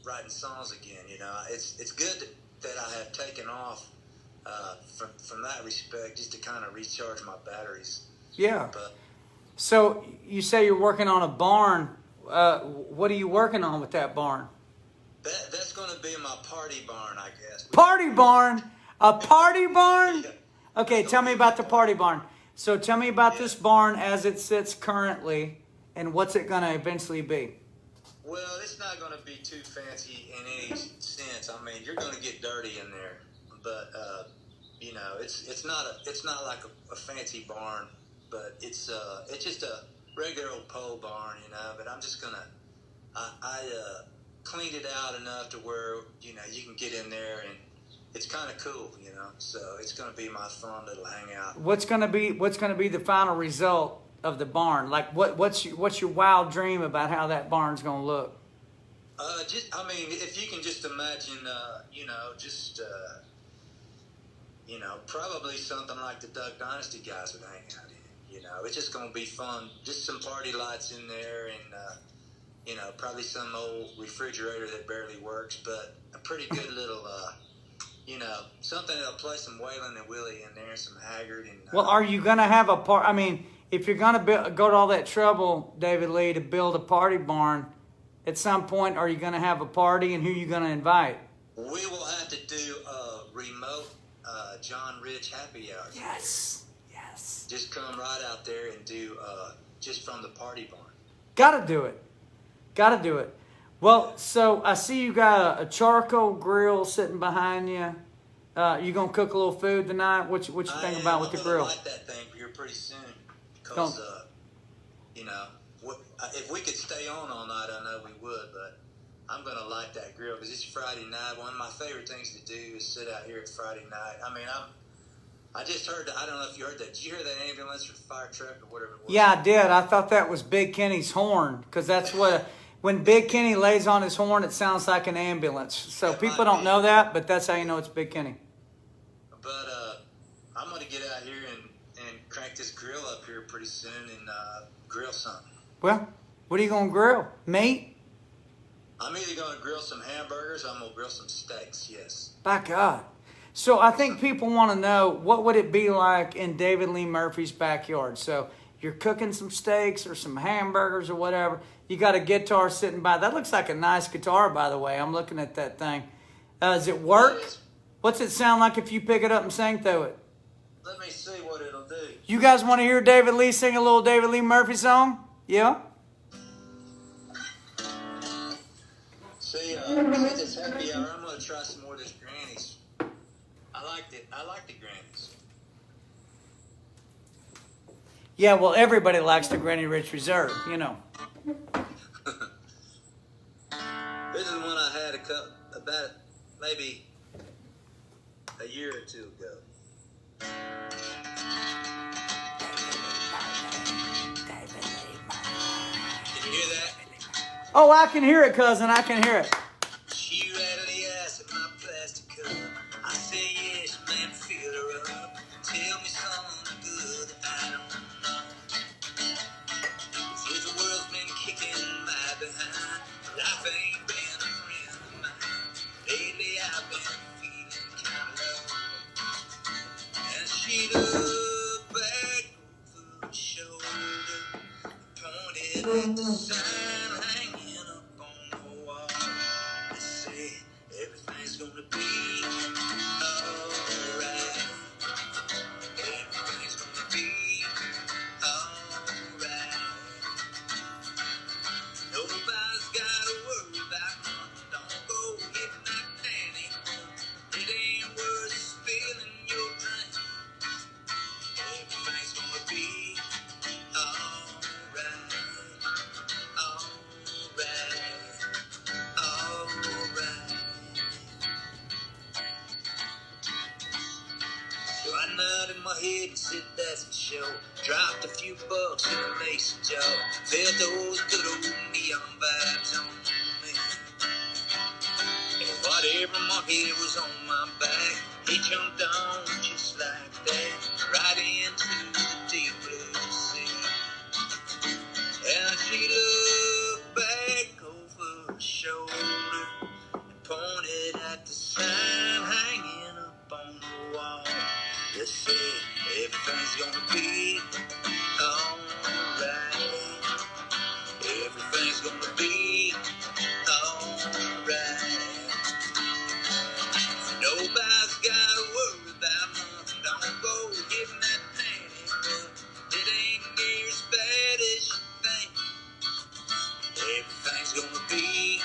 writing songs again. It's good that I have taken off from that respect, just to kind of recharge my batteries. Yeah. So you say you're working on a barn. What are you working on with that barn? That's going to be my party barn, I guess. Party barn? A party barn? Yeah. Okay, tell me about the party barn. So tell me about this barn as it sits currently, and what's it going to eventually be? Well, it's not going to be too fancy in any sense. You're going to get dirty in there, but it's not like a fancy barn, but it's just a regular old pole barn, But I'm just gonna I cleaned it out enough to where you can get in there, and it's kind of cool, So it's gonna be my fun little hangout. What's gonna be the final result of the barn? Like, what's your wild dream about how that barn's gonna look? I mean, if you can just imagine, probably something like the Duck Dynasty guys would hang out in. You know, it's just going to be fun. Just some party lights in there and, probably some old refrigerator that barely works, but a pretty good little, something that'll play some Waylon and Willie in there, some Haggard. And Well, are you going to have a part? I mean, if you're going to go to all that trouble, David Lee, to build a party barn, at some point, are you going to have a party, and who are you going to invite? We will have to do a remote John Rich happy hour. Yes. Just come right out there and do just from the party barn. Got to do it. Well, so I see you got a charcoal grill sitting behind you. You going to cook a little food tonight? What you think about with the grill? I light that thing here pretty soon. Because, if we could stay on all night, I know we would, but I'm going to light that grill because it's Friday night. One of my favorite things to do is sit out here at Friday night. I mean, I just heard, I don't know if you heard that. Did you hear that ambulance or fire truck or whatever it was? Yeah, I did. I thought that was Big Kenny's horn because that's what, when Big Kenny lays on his horn, it sounds like an ambulance. So people don't know that, but that's how you know it's Big Kenny. But I'm going to get out here and crank this grill up here pretty soon and grill something. Well, what are you going to grill? Meat? I'm either going to grill some hamburgers or I'm going to grill some steaks, yes. By God. So I think people want to know, what would it be like in David Lee Murphy's backyard? So you're cooking some steaks or some hamburgers or whatever. You got a guitar sitting by. That looks like a nice guitar, by the way. I'm looking at that thing. Does it work? Yes. What's it sound like if you pick it up and sing through it? Let me see what it'll do. You guys want to hear David Lee sing a little David Lee Murphy song? Yeah? See, since it's happy hour, I'm going to try some more of this Granny's. I like the Granny's. Yeah, well, everybody likes the Granny Rich Reserve, you know. This is one I had about maybe a year or two ago. Can you hear that? Oh, I can hear it, cousin. I can hear it. She rattled the ass in my plastic cup. I say yes, man, fill her up. Tell me something good I don't know. Since the world's been kicking my behind, life ain't been a friend of mine. Lately I've been feeling kind of low. And she looked back over her shoulder, pointed at the sign hanging up on the wall. They say everything's gonna be alright. Everything's gonna be alright. Nobody's gotta worry about nothing. Don't go getting that panic. It ain't worth spilling your drink. Everything's gonna be alright. Alright. So I nodded my head and said that's for sure. Dropped a few bucks in a mason jar. Felt those good old neon vibes on me. And whatever my head was on my back, he jumped on just like that, right into the deep blue sea. And she looked back over her shoulder and pointed at the sign hanging up on the wall. That said everything's gonna be alright. Everything's gonna be alright. Nobody's gotta worry about nothing. Don't go getting that panic, but it ain't near as bad as you think. Everything's gonna be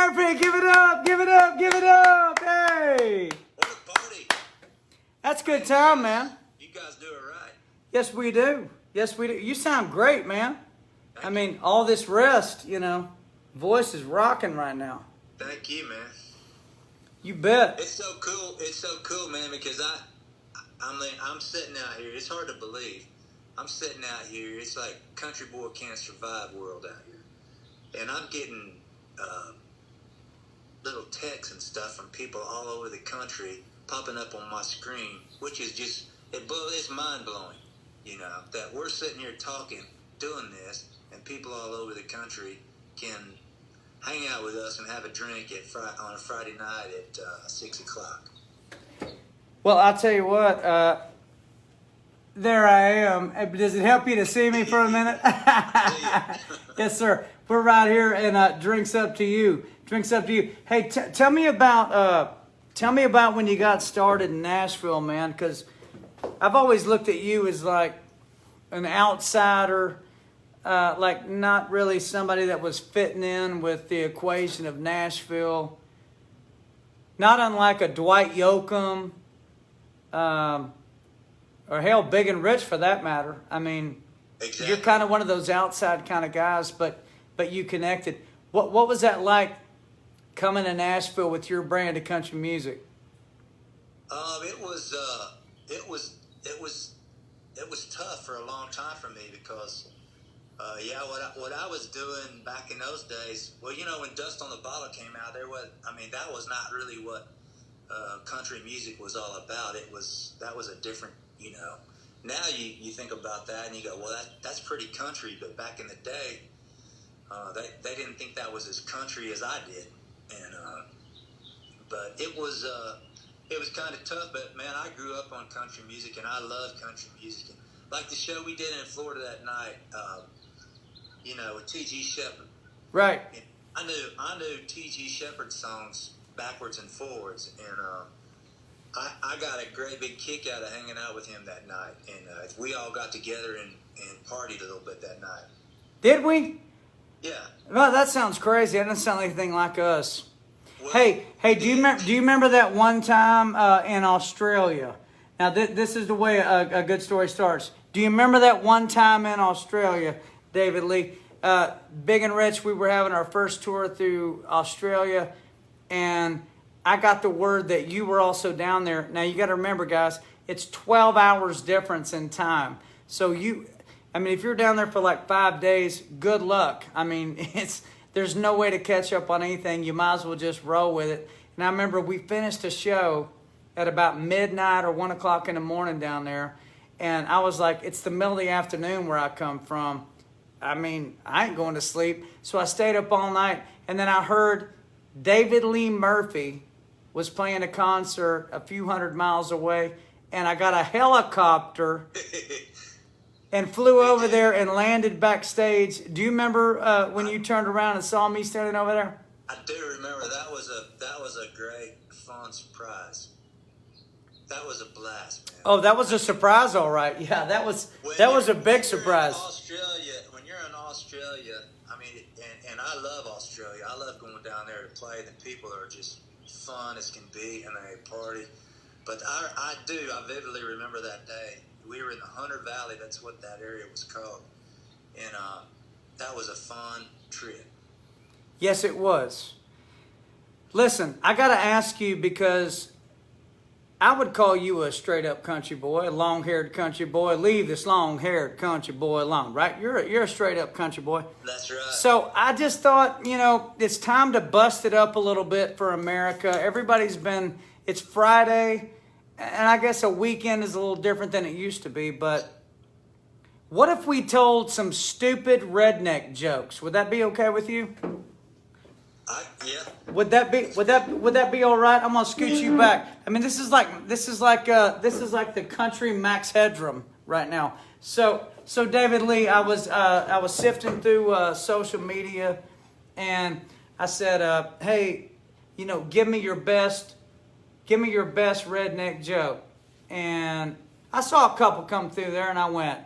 Murphy, give it up, give it up, give it up. Hey. What a party. That's good time, man. You guys do it right. Yes, we do. Yes, we do. You sound great, man. I mean, all this rest, you know, voice is rocking right now. Thank you, man. You bet. It's so cool. It's so cool, man, because I'm sitting out here. It's hard to believe. I'm sitting out here. It's like country boy can't survive world out here. And I'm getting little texts and stuff from people all over the country popping up on my screen, which is just, it's mind-blowing, you know, that we're sitting here talking, doing this, and people all over the country can hang out with us and have a drink on a Friday night at 6 o'clock. Well, I'll tell you what, there I am. Does it help you to see me for a minute? Yes, sir. We're right here, and drinks up to you. Drinks up to you. Hey, tell me about when you got started in Nashville, man. Because I've always looked at you as like an outsider, like not really somebody that was fitting in with the equation of Nashville. Not unlike a Dwight Yoakam, or hell, Big and Rich for that matter. I mean, exactly. You're kind of one of those outside kind of guys, but you connected. What was that like coming to Nashville with your brand of country music? It was tough for a long time for me because, what I was doing back in those days. Well, you know, when Dust on the Bottle came out, that was not really what country music was all about. That was a different, you know. Now you think about that and you go, well, that's pretty country. But back in the day, they didn't think that was as country as I did, and but it was kind of tough. But man, I grew up on country music and I love country music. And like the show we did in Florida that night, you know, with T.G. Shepherd. Right. I knew T.G. Shepherd songs backwards and forwards, and I got a great big kick out of hanging out with him that night, and we all got together and partied a little bit that night. Did we? Yeah. Well, that sounds crazy. That doesn't sound anything like us. Well, hey, do you remember that one time in Australia? Now, this is the way a good story starts. Do you remember that one time in Australia, David Lee? Big and Rich, we were having our first tour through Australia, and I got the word that you were also down there. Now, you got to remember, guys, it's 12 hours difference in time. So if you're down there for like 5 days, good luck. I mean, there's no way to catch up on anything. You might as well just roll with it. And I remember we finished a show at about midnight or 1 o'clock in the morning down there. And I was like, it's the middle of the afternoon where I come from. I mean, I ain't going to sleep. So I stayed up all night. And then I heard David Lee Murphy was playing a concert a few hundred miles away. And I got a helicopter and flew over there and landed backstage. Do you remember when you turned around and saw me standing over there? I do remember. That was a great, fun surprise. That was a blast, man. Oh, that was a surprise, all right. Yeah, that was a big surprise. When you're in Australia, I mean, and I love Australia. I love going down there to play. The people are just fun as can be, and they party. But I vividly remember that day. We were in the Hunter Valley. That's what that area was called. And that was a fun trip. Yes, it was. Listen, I got to ask you, because I would call you a straight-up country boy, a long-haired country boy. Leave this long-haired country boy alone, right? You're a straight-up country boy. That's right. So I just thought, it's time to bust it up a little bit for America. It's Friday, and I guess a weekend is a little different than it used to be, but what if we told some stupid redneck jokes? Would that be okay with you? Yeah. Would that be all right? I'm gonna scoot you back. I mean, this is like the country Max Headroom right now. So David Lee, I was sifting through social media, and I said, hey, give me your best redneck joke. And I saw a couple come through there, and I went,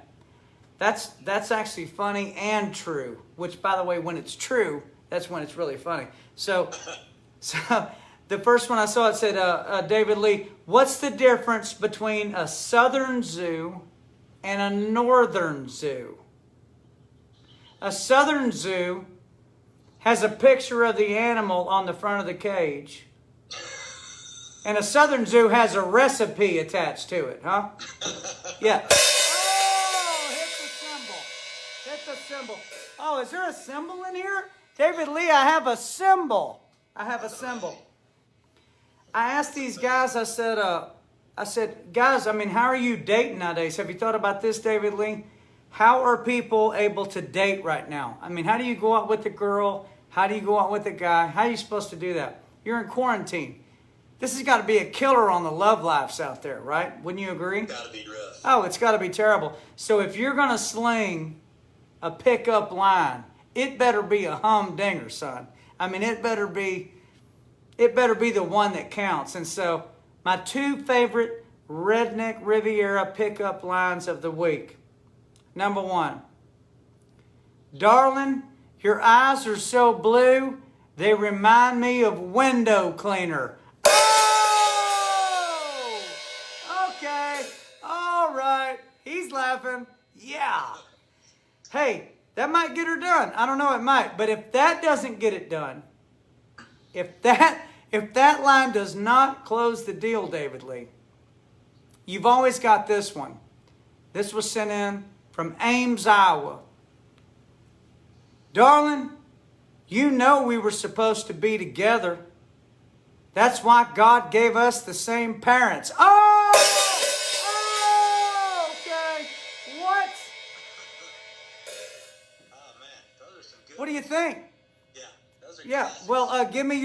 that's actually funny and true. Which, by the way, when it's true, That's when it's really funny. So the first one I saw, it said, David Lee, what's the difference between a southern zoo and a northern zoo? A southern zoo has a picture of the animal on the front of the cage. And a southern zoo has a recipe attached to it, huh? Yeah. Oh, hit the cymbal. Hit the cymbal. Oh, is there a cymbal in here? David Lee, I have a cymbal. I have a cymbal. I asked these guys, I said, guys, I mean, how are you dating nowadays? Have you thought about this, David Lee? How are people able to date right now? I mean, how do you go out with a girl? How do you go out with a guy? How are you supposed to do that? You're in quarantine. This has got to be a killer on the love lives out there, right? Wouldn't you agree? It's got to be rough. Oh, it's got to be terrible. So if you're going to sling a pickup line, it better be a humdinger, son. I mean, it better be the one that counts. And so my two favorite Redneck Riviera pickup lines of the week. Number one, darling, your eyes are so blue, they remind me of window cleaner. Oh! Okay. All right. He's laughing. Yeah. Hey, that might get her done. I don't know, it might. But if that doesn't get it done, if that line does not close the deal, David Lee, you've always got this one. This was sent in from Ames, Iowa. Darling, you know we were supposed to be together. That's why God gave us the same parents. Oh! Oh! Okay. What? Oh man, those are some good. What do you think? Yeah, those are. Yeah. classics. Well, give me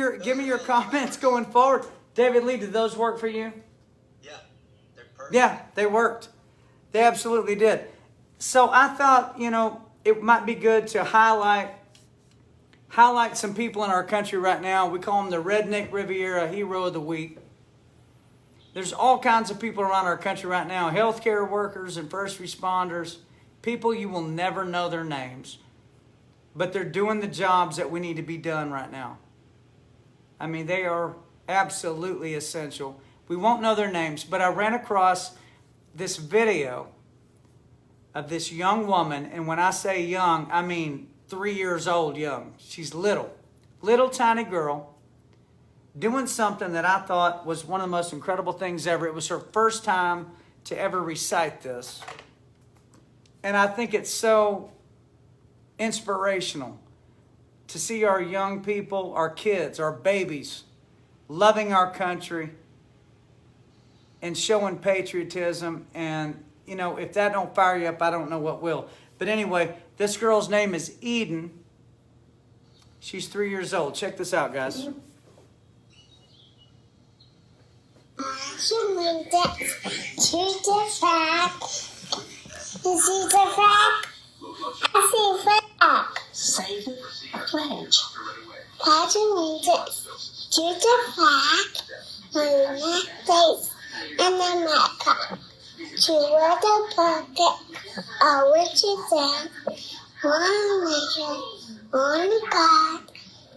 your comments going forward. David Lee, did those work for you? Yeah, they're perfect. Yeah, they worked. They absolutely did. So I thought, it might be good to highlight some people in our country right now. We call them the Redneck Riviera Hero of the Week. There's all kinds of people around our country right now, healthcare workers and first responders, people you will never know their names, but they're doing the jobs that we need to be done right now. I mean, they are absolutely essential. We won't know their names, but I ran across this video of this young woman, and when I say young, I mean 3 years old young. She's little tiny girl doing something that I thought was one of the most incredible things ever. It was her first time to ever recite this. And I think it's so inspirational to see our young people, our kids, our babies, loving our country and showing patriotism. And, if that don't fire you up, I don't know what will. But anyway, this girl's name is Eden. She's 3 years old. Check this out, guys. She moved it to the flag. You see the flag? I see flag. Say the pledge. Pledge allegiance to the flag of the United States and America, to the republic of which it stands, one nation, one God,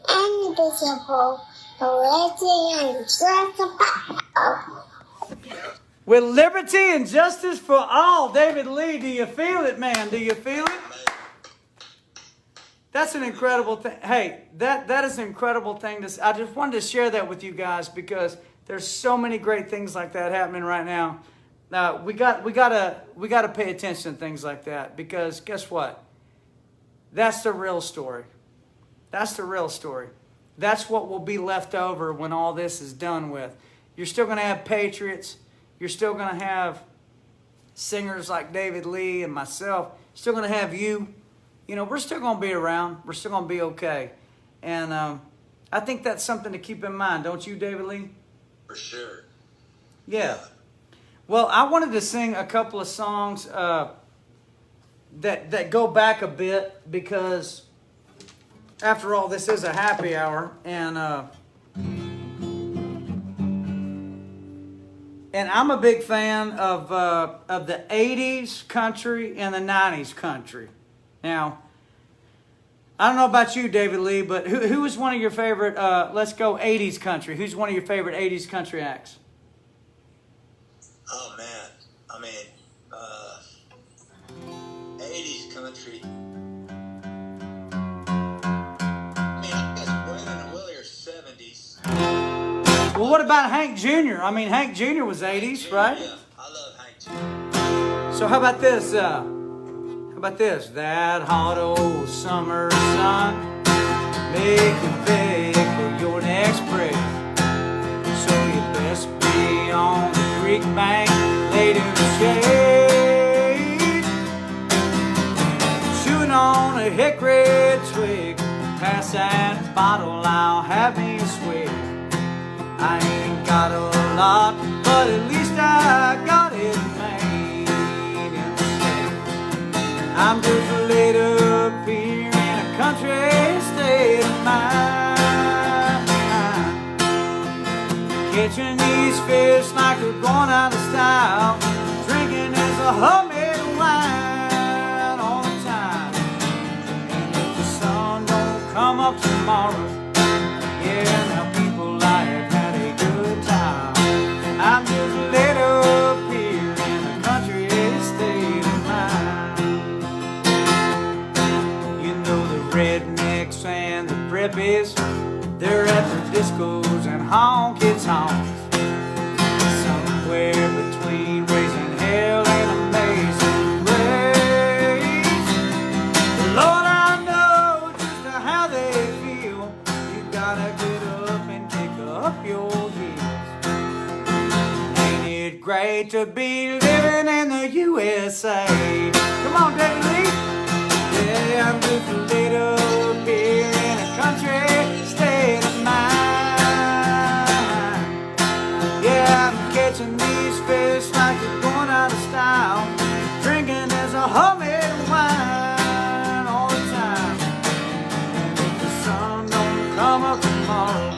indivisible, with liberty and justice for all. David Lee, do you feel it, man? Do you feel it? That's an incredible thing. Hey, that is an incredible thing. I just wanted to share that with you guys because there's so many great things like that happening right now. We gotta pay attention to things like that because guess what? That's the real story. That's the real story. That's what will be left over when all this is done with. You're still going to have patriots. You're still going to have singers like David Lee and myself. Still going to have you. We're still going to be around. We're still going to be okay. And I think that's something to keep in mind. Don't you, David Lee? For sure. Yeah. Well, I wanted to sing a couple of songs that go back a bit because after all, this is a happy hour, and I'm a big fan of the 80s country and the 90s country. Now, I don't know about you, David Lee, but who was one of your favorite, let's go 80s country. Who's one of your favorite 80s country acts? Oh, man. I mean, 80s country. I mean, I guess Waylon and Willie are 70s. Well, what about Hank Jr.? I mean, Hank Jr. was 80s, right? Yeah, I love Hank Jr. So how about this? That hot old summer sun make you beg for your next break. So you best be on the creek bank, laid in the shade, chewing on a hickory twig. Pass that bottle, I'll have me a swig. I ain't got a lot, but at least I got it made in the state. I'm just laid up here in a country state of mind, catching these fish like they're going out of style, drinking as a homemade wine all the time. And if the sun don't come up tomorrow, yeah, now people, I have had a good time. I'm just laid up here in a country state of mind. You know the rednecks and the preppies, they're at the discos and honky-tonks, somewhere between raising hell and amazing grace. Lord, I know just how they feel. You gotta get up and pick up your heels. Ain't it great to be living in the USA? Come on, David Lee. Yeah, I'm just laid up here in a country state of mind. Yeah, I'm catching these fish like they're going out of style, drinking as a homemade wine all the time. And if the sun don't come up tomorrow,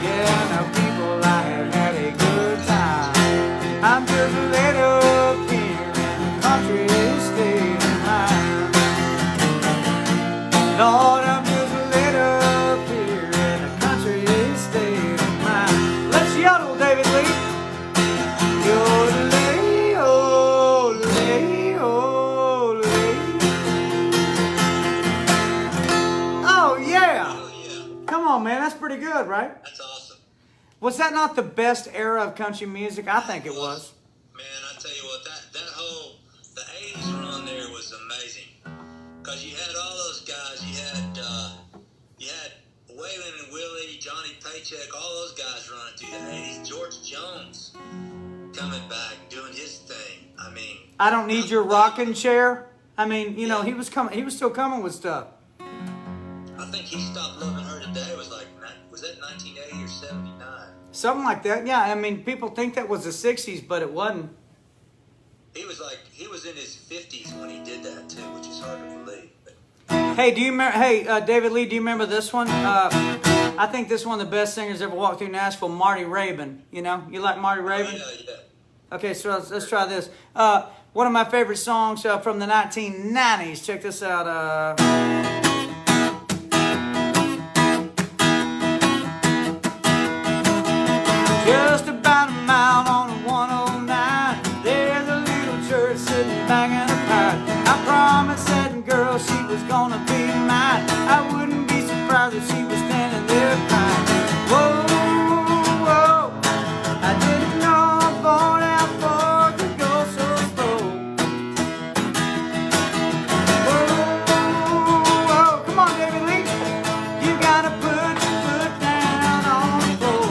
yeah, now people, I have had a good time. I'm just laid up here in a country state of mind. Lord, I'm just laid up here in a country state of mind. Let's yodel, David Lee. Yodelay, olay, olay. Oh, yeah. Oh, yeah. Come on, man. That's pretty good, right? That's awesome. Was that not the best era of country music? I think it was. Man, I tell you what, that whole, the 80s run there was amazing. Because you had all those guys. You had Waylon and Willie, Johnny Paycheck, all those guys running through the 80s. George Jones coming back, doing his thing. I mean, I don't need your rocking chair. I mean, you know, he was still coming with stuff. I think he stopped loving her today. Was that 1980 or 79? Something like that. Yeah, I mean, people think that was the 60s, but it wasn't. He was in his 50s when he did that too, which is hard to believe. But Hey, do you remember? Hey, David Lee, do you remember this one? I think this is one of the best singers ever walked through Nashville, Marty Raybon. You know, you like Marty Raybon? yeah. Okay, so let's try this. One of my favorite songs from the 1990s. Check this out. Just about a mile on the 109, there's a little church sitting back in a pipe. I promised that girl she was gonna be mine. I wouldn't be surprised if she was standing there crying. Whoa, whoa, I didn't know a boy that far could go so slow. Whoa, whoa, come on, David Lee, you gotta put your foot down on the floor.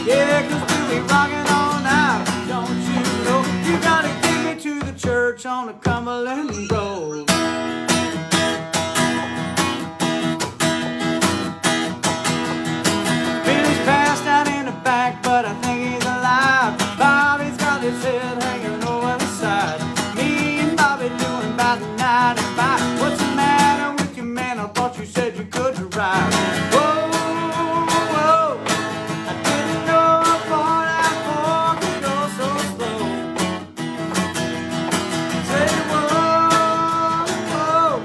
Yeah, 'cause we'll be rocking all night, don't you know? You gotta get me to the church on the Cumberland Road. Billy's passed out in the back, but I think he's alive. Bobby's got his head hanging over the side. Me and Bobby doing about 95. What's the matter with you, man? I thought you said you could drive. Whoa, whoa, I didn't know a boy that far could go so slow. Say whoa, whoa,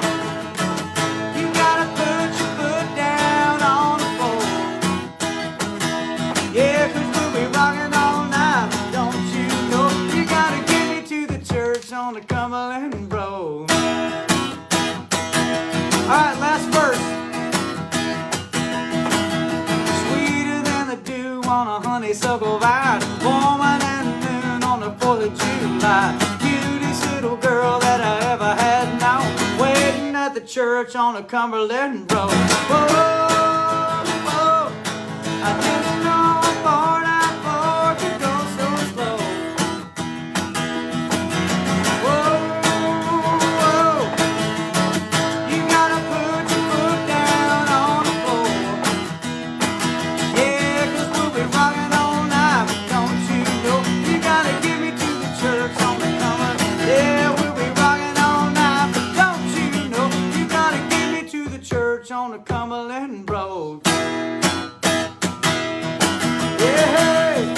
honeysuckle vine, woman and noon on the 4th of July. Cutest little girl that I ever had known, waiting at the church on the Cumberland Road. Whoa, whoa, I didn't know a 4x4 could go so slow. Whoa, whoa, you gotta put your foot down on the floor. Yeah, 'cause we'll be rocking all night, but don't you know you gotta get me to the church on the Cumberland. Yeah, we'll be rocking all night, but don't you know you gotta get me to the church on the Cumberland Road. Yeah, hey.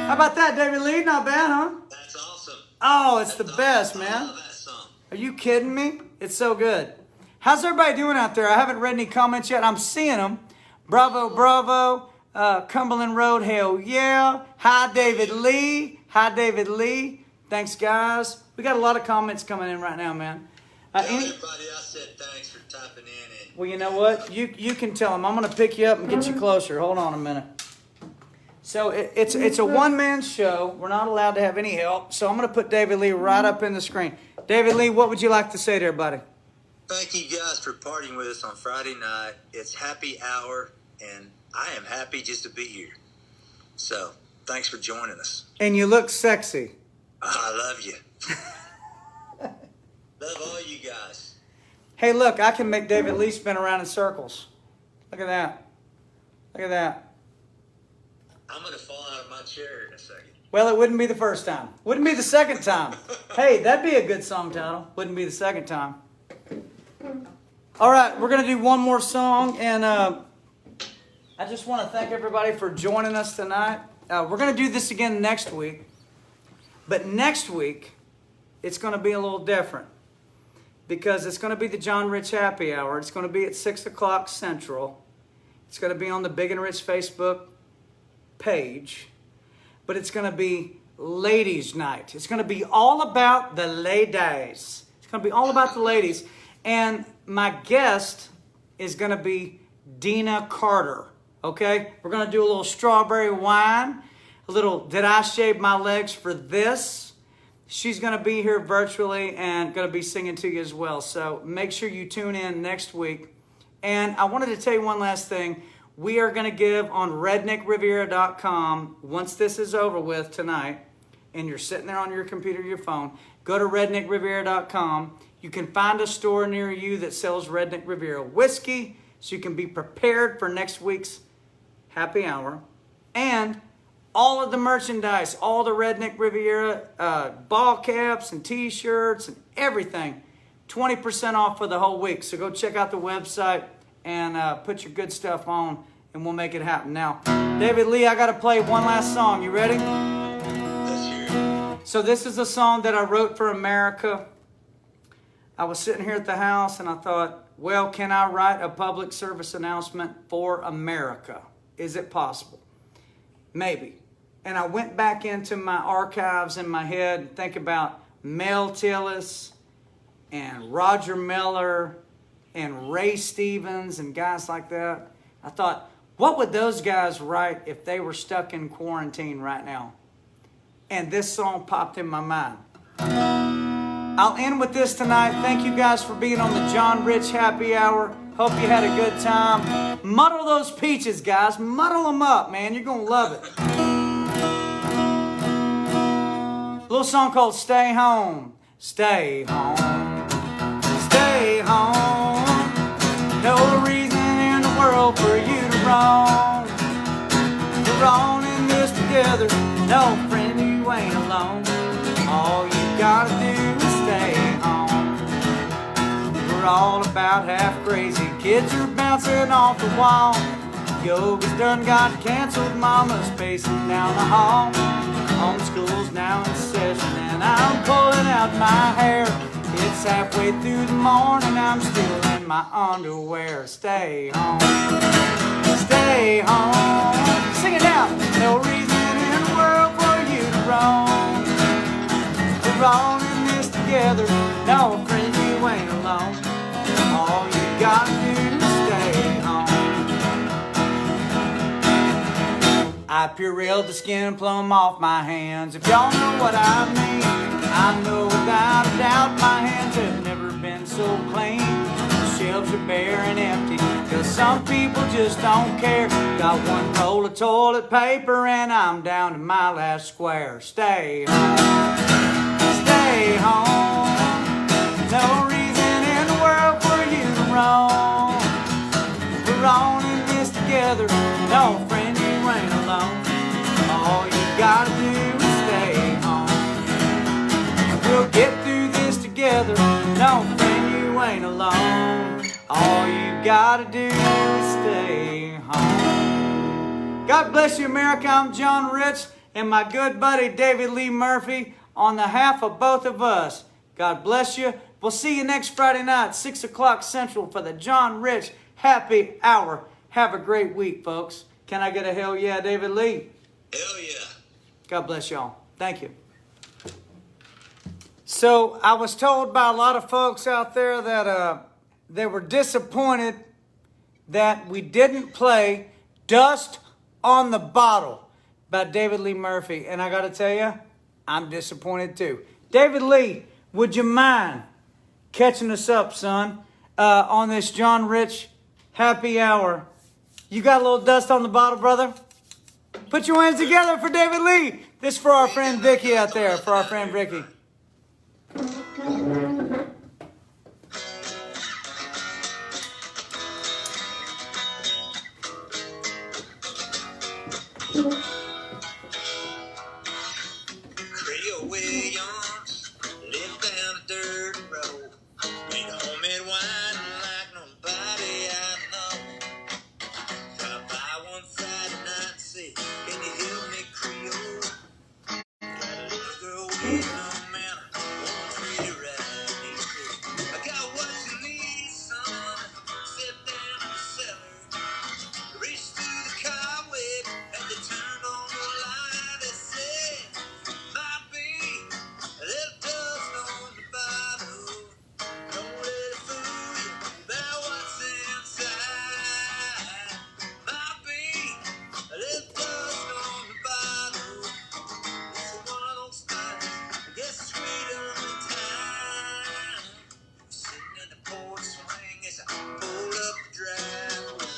How about that, David Lee? Not bad, huh? That's awesome. Oh, it's the That's best, awesome. I man. love that song. Are you kidding me? It's so good. How's everybody doing out there? I haven't read any comments yet. I'm seeing them. Bravo, bravo. Cumberland Road, hell yeah. Hi, David Lee. Hi, David Lee. Thanks, guys. We got a lot of comments coming in right now, man. Tell everybody I said thanks for typing in. Well, you know what? You can tell them. I'm going to pick you up and get you closer. Hold on a minute. So it's a one-man show. We're not allowed to have any help. So I'm going to put David Lee right up in the screen. David Lee, what would you like to say to everybody? Thank you guys for partying with us on Friday night. It's happy hour, and I am happy just to be here. So, thanks for joining us. And you look sexy. I love you. Love all you guys. Hey, look, I can make David Lee spin around in circles. Look at that. Look at that. I'm going to fall out of my chair in a second. Well, it wouldn't be the first time. Wouldn't be the second time. Hey, that'd be a good song title. Wouldn't be the second time. All right, we're going to do one more song. And I just want to thank everybody for joining us tonight. We're going to do this again next week. But next week, it's going to be a little different. Because it's going to be the John Rich Happy Hour. It's going to be at 6 o'clock Central. It's going to be on the Big and Rich Facebook page. But it's going to be Ladies Night. It's going to be all about the ladies. It's going to be all about the ladies. And my guest is going to be Dina Carter. Okay? We're going to do a little strawberry wine. A little Did I Shave My Legs for This? She's going to be here virtually and going to be singing to you as well. So make sure you tune in next week. And I wanted to tell you one last thing. We are going to give on redneckriviera.com, once this is over with tonight, and you're sitting there on your computer or your phone, go to redneckriviera.com. You can find a store near you that sells Redneck Riviera whiskey, so you can be prepared for next week's happy hour. And all of the merchandise, all the Redneck Riviera ball caps and t-shirts and everything, 20% off for the whole week. So go check out the website and put your good stuff on, and we'll make it happen. Now, David Lee, I got to play one last song. You ready? Let's hear it. So this is a song that I wrote for America. I was sitting here at the house and I thought, well, can I write a public service announcement for America? Is it possible? Maybe. And I went back into my archives in my head and think about Mel Tillis and Roger Miller and Ray Stevens and guys like that. I thought, what would those guys write if they were stuck in quarantine right now? And this song popped in my mind. I'll end with this tonight. Thank you guys for being on the John Rich Happy Hour. Hope you had a good time. Muddle those peaches, guys. Muddle them up, man. You're going to love it. A little song called Stay Home. Stay home. Stay home. No reason in the world for you to roam. We're all in this together. No, friend, you ain't alone. All you gotta do is stay home. We're all about half crazy. Kids are bouncing off the wall. Yoga's done got canceled. Mama's pacing down the hall. Homeschool's now in session and I'm pulling out my hair. It's halfway through the morning, I'm still in my underwear. Stay home. Stay home. Sing it out. No reason in the world for you to roam. We're all in this together. No, friend, you ain't alone. All you gotta do is stay home. I pureed the skin and plumb off my hands. If y'all know what I mean, I know without a doubt my hands have never been so clean. The shelves are bare and empty, cause some people just don't care. Got one roll of toilet paper and I'm down to my last square. Stay home, stay home. No reason in the world for you to roam. We're all in this together. No, friend, you ain't alone. All you gotta do is stay home. We'll get through this together. No, friend, you ain't alone. All you gotta do is stay home. God bless you, America. I'm John Rich and my good buddy David Lee Murphy. On behalf of both of us, God bless you. We'll see you next Friday night, 6 o'clock Central, for the John Rich Happy Hour. Have a great week, folks. Can I get a hell yeah, David Lee? Hell yeah. God bless y'all. Thank you. So I was told by a lot of folks out there that they were disappointed that we didn't play Dust on the Bottle by David Lee Murphy. And I got to tell you, I'm disappointed too. David Lee, would you mind catching us up, son, on this John Rich Happy Hour? You got a little dust on the bottle, brother? Put your hands together for David Lee. This is for our friend Vicky out there, for our friend Vicky. Creole Williams lived down a dirt road. Made homemade wine like nobody I know. Dropped by one Friday night and said, can you help me, Creole? Got a little girl waiting on me, and I wanna treat her right. He said, I got what you need, son. Sit down in the cellar. Reached through the cobweb and they turned on the light. They said, might be a little dust on the bottle. Don't let it fool you about what's inside. Might be a little dust on the bottle. It's one of those things that gets sweeter with time. Sitting in the porch swing as I pulled up the driveway.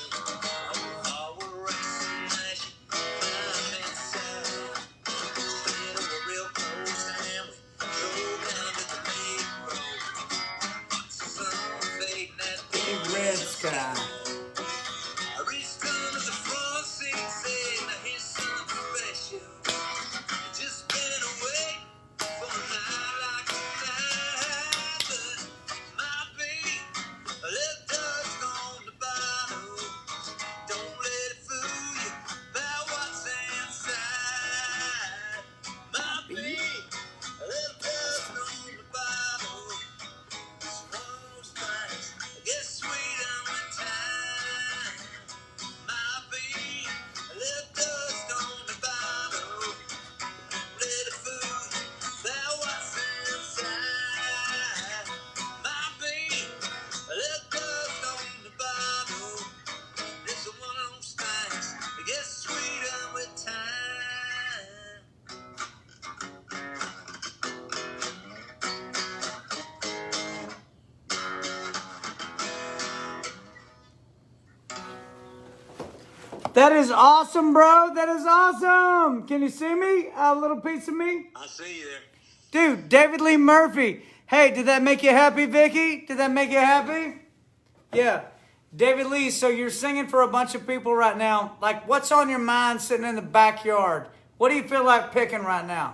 All were racing as you climb inside. Instead of a real close and we drove down to the main road. Sun fading that Big red sky. I reached under the front seat, said, now here's something special. Just been away for a night like tonight, but might be a little dust on the bottle. Don't let it fool you about what's inside. Might be a little dust on the bottle. It's one of those things that gets sweeter with time. Might be a little dust on the bottle. Let it fool you about what's inside. Might be a little dust on the bottle. This is one of those things that gets sweeter with time. That is awesome, bro. That is awesome. Can you see me? A little piece of me? I see you there. Dude, David Lee Murphy. Hey, did that make you happy, Vicky? Did that make you happy? Yeah. David Lee, so you're singing for a bunch of people right now. Like, what's on your mind sitting in the backyard? What do you feel like picking right now?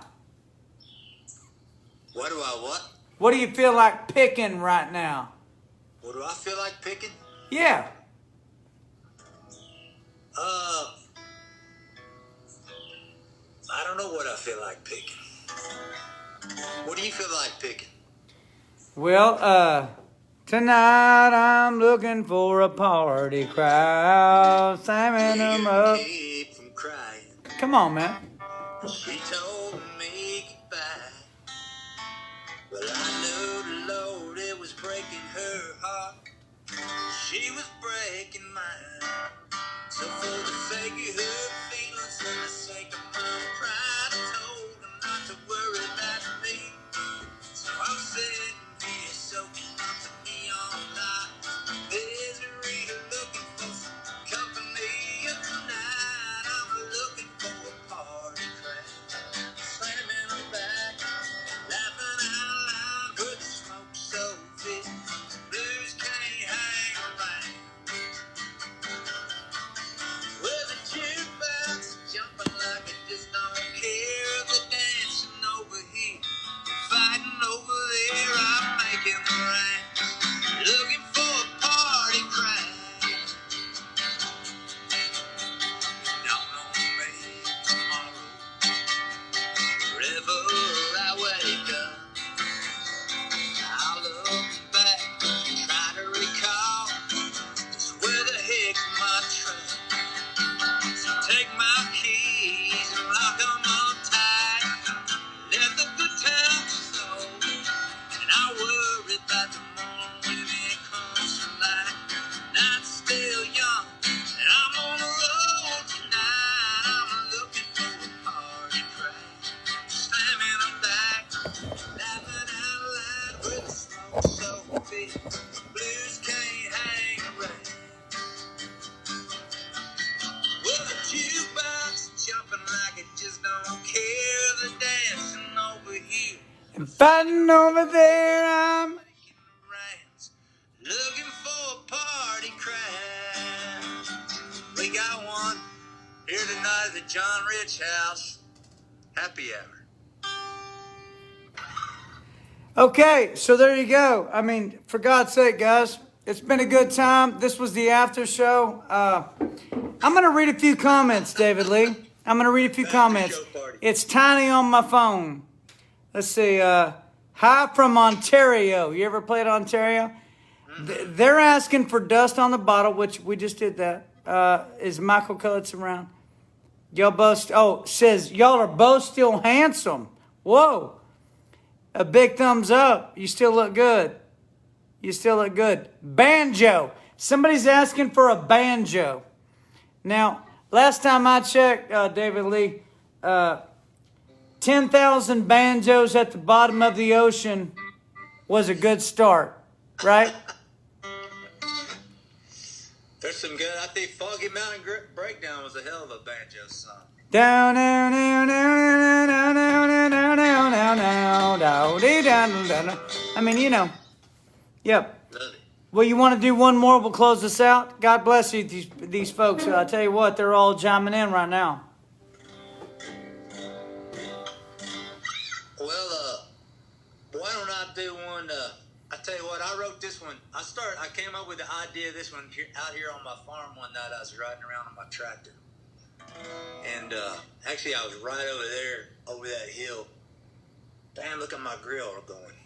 What do I what? What do you feel like picking right now? What do I feel like picking? Yeah. I don't know what I feel like picking. What do you feel like picking? Well, tonight I'm looking for a party crowd, samming them up. Keep from crying. Come on, man. She told me goodbye. Well, I knew the Lord, it was breaking her heart. She was breaking mine. So for the sake of her feelings and the about tomorrow when it comes to light. Night's still young, and I'm on the road tonight. I'm looking for a party crowd, slamming them back, laughing out loud with the smoke so big. Blues can't hang around. Well, the jukebox jumping like it just don't care. The dancing over here. And fighting over there, I'm Looking for a party crowd. We got one here tonight at the John Rich House. Happy hour. Okay, so there you go. I mean, for God's sake, guys, it's been a good time. This was the after show. I'm going to read a few comments, David Lee. I'm going to read a few comments. It's tiny on my phone. Let's see. Hi from Ontario. You ever played Ontario? They're asking for dust on the bottle, which we just did that. Is Michael Cullits around? Y'all both, says, y'all are both still handsome. Whoa. A big thumbs up. You still look good. You still look good. Banjo. Somebody's asking for a banjo. Now, last time I checked, David Lee, 10,000 banjos at the bottom of the ocean was a good start, right? There's some good. I think Foggy Mountain Breakdown was a hell of a banjo song. Down, down, down, down, down, down, down, down, down, down, down, down, down, down. I mean, you know. Yep. Love it. Well, you want to do one more? We'll close this out. God bless you, these folks. I tell you what, they're all chiming in right now. Well, why don't I do one? I tell you what, I wrote this one. I came up with the idea of this one out here on my farm one night. I was riding around on my tractor, and actually I was right over there, over that hill. Damn, look at my grill going.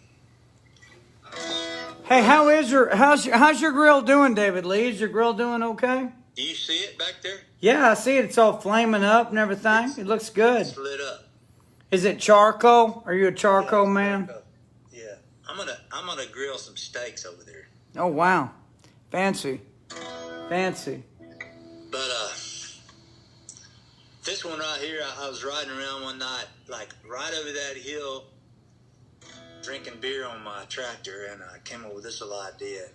Hey, how's your grill doing, David Lee? Is your grill doing okay? Do you see it back there? Yeah, I see it. It's all flaming up and everything. It looks good. It's lit up. Is it charcoal? Are you a charcoal man? Charcoal. Yeah, I'm gonna grill some steaks over there. Oh wow, fancy. But this one right here, I was riding around one night, like right over that hill, drinking beer on my tractor, and I came up with this little idea.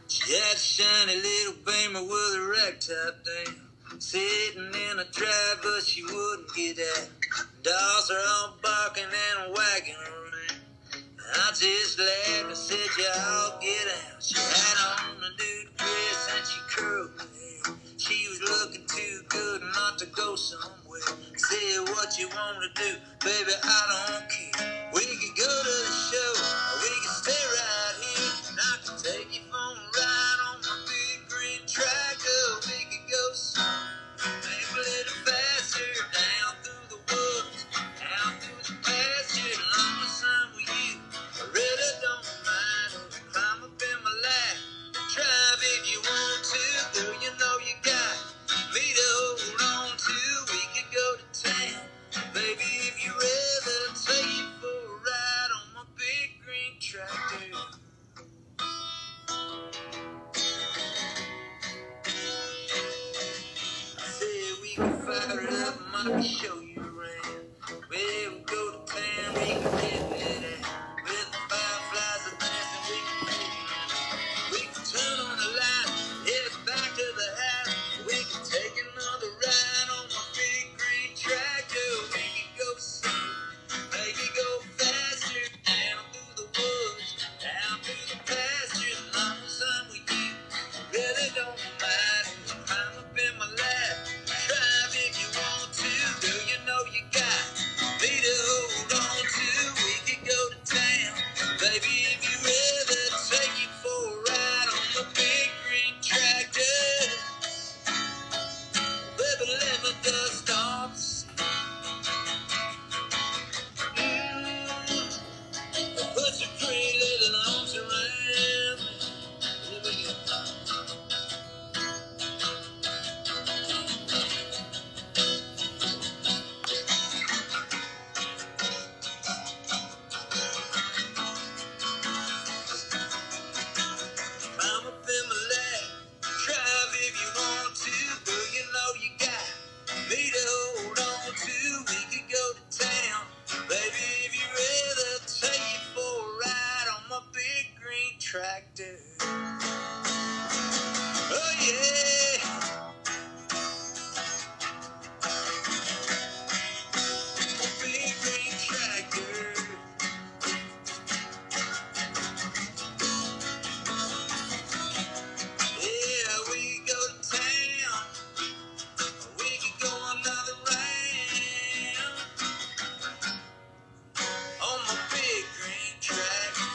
She had a shiny little Beamer with a ragtop down, sitting in a drive, but she wouldn't get out. Dogs are all barking and wagging around. I just laughed and said, y'all get out. She had on a new dress and she curled her hair. She was looking too good not to go somewhere. Said, what you want to do, baby, I don't care. We could go to the show, or we could stay right here, and I could take you for a ride on my big green tractor. We could go maybe a little faster, down through the woods, down through the pasture, along the sun with you. I really don't mind. Climb up in my lap, drive if you want to. Girl, you know you got me to hold on to. We could go to town, baby, if you're ready. I'll take you for a ride on my big green tractor. I said we could fire it up, might show you around. Well, we go to town, we can get it out. With the fireflies are dancing, we can make it. We can turn on the light, head back to the house. We can take another ride on my big green tractor. We can go slow, maybe go faster, down through the woods, down through the pasture, along the sun with you. Really don't mind. Climb up in my lap, drive if you want to. Do you know yeah. Big green tractor. Yeah, we go to town. We could go another round on my big green tractor.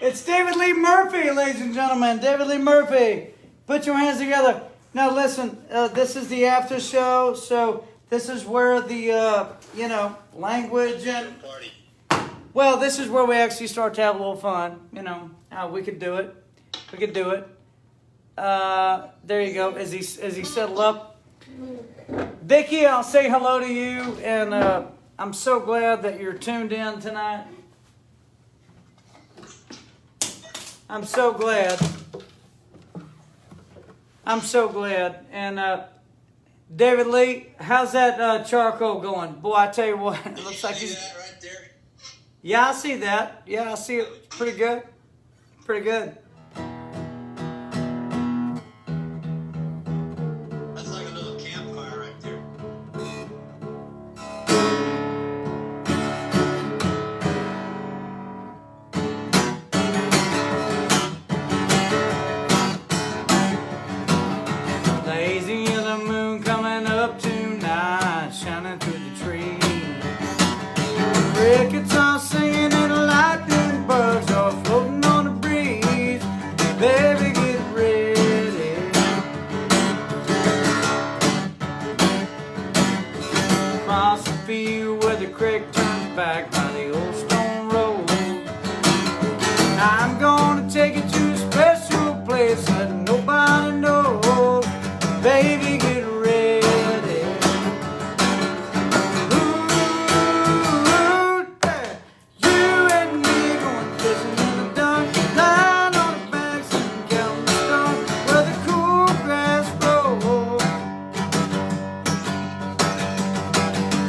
It's David Lee Murphy, ladies and gentlemen. David Lee Murphy. Put your hands together. Now listen, this is the after show, so this is where the, language and... Party. Well, this is where we actually start to have a little fun. We could do it. We could do it. There you go. As he settled up. Vicky, I'll say hello to you, and I'm so glad that you're tuned in tonight. I'm so glad. I'm so glad. And David Lee, how's that charcoal going? Boy, I tell you what, it looks like he's... that right there? Yeah, I see that. Yeah, I see it. Pretty good. Pretty good. That's like a little campfire right there. Lazy as the moon coming up tonight, shining through the trees. Crickets are singing and lightning bugs are floating on the breeze. Baby, get ready. Across the field where the creek turns back by the old stone road, I'm gonna take you to a special place that nobody knows. Baby, get ready. Ooh, yeah. You and me going fishing in the dark, lying on the banks and counting the stars where the cool grass grows.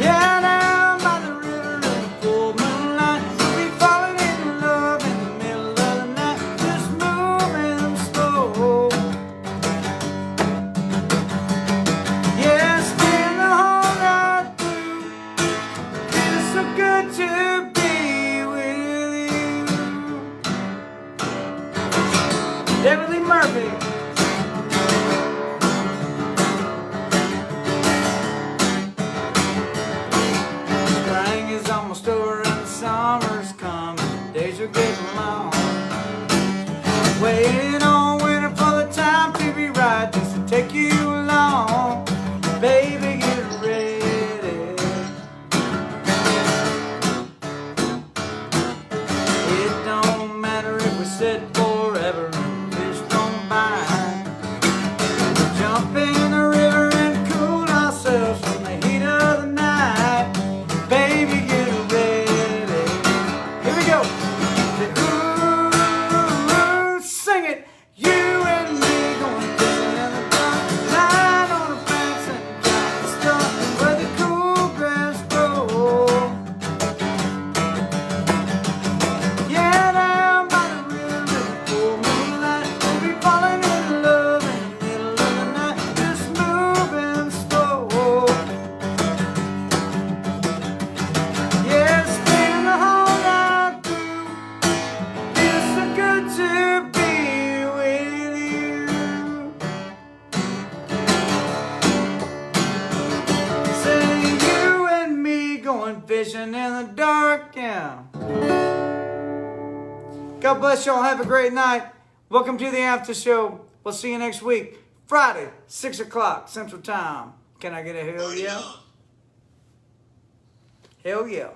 Yeah, down by the river in the full moonlight, we'll be falling in love in the middle of the night, just moving slow. Yeah, spend the whole night through. Feels so good to be with you. David Lee Murphy. Spring is almost over and the summer's coming. Days are getting long. Waiting on winter for the time to be right, just to take you along. Baby, get ready. It don't matter if we sit forever and fish don't bite. Jump in the river and cool ourselves from the heat of the night. Baby, get ready. Here we go. Ooh, sing it. You and me going fishing in the dark, lying on the banks and counting the stars where the cool grass grows. Yeah, down by the river in the full moonlight, we'll be falling in love in the middle of the night, just moving slow. Yeah, spend the whole night through. Feels so good to be with you. Say you and me going fishing in the dark, yeah. God bless y'all. Have a great night. Welcome to the after show. We'll see you next week, Friday, 6 o'clock Central Time. Can I get a hell Party yeah? on. Hell yeah.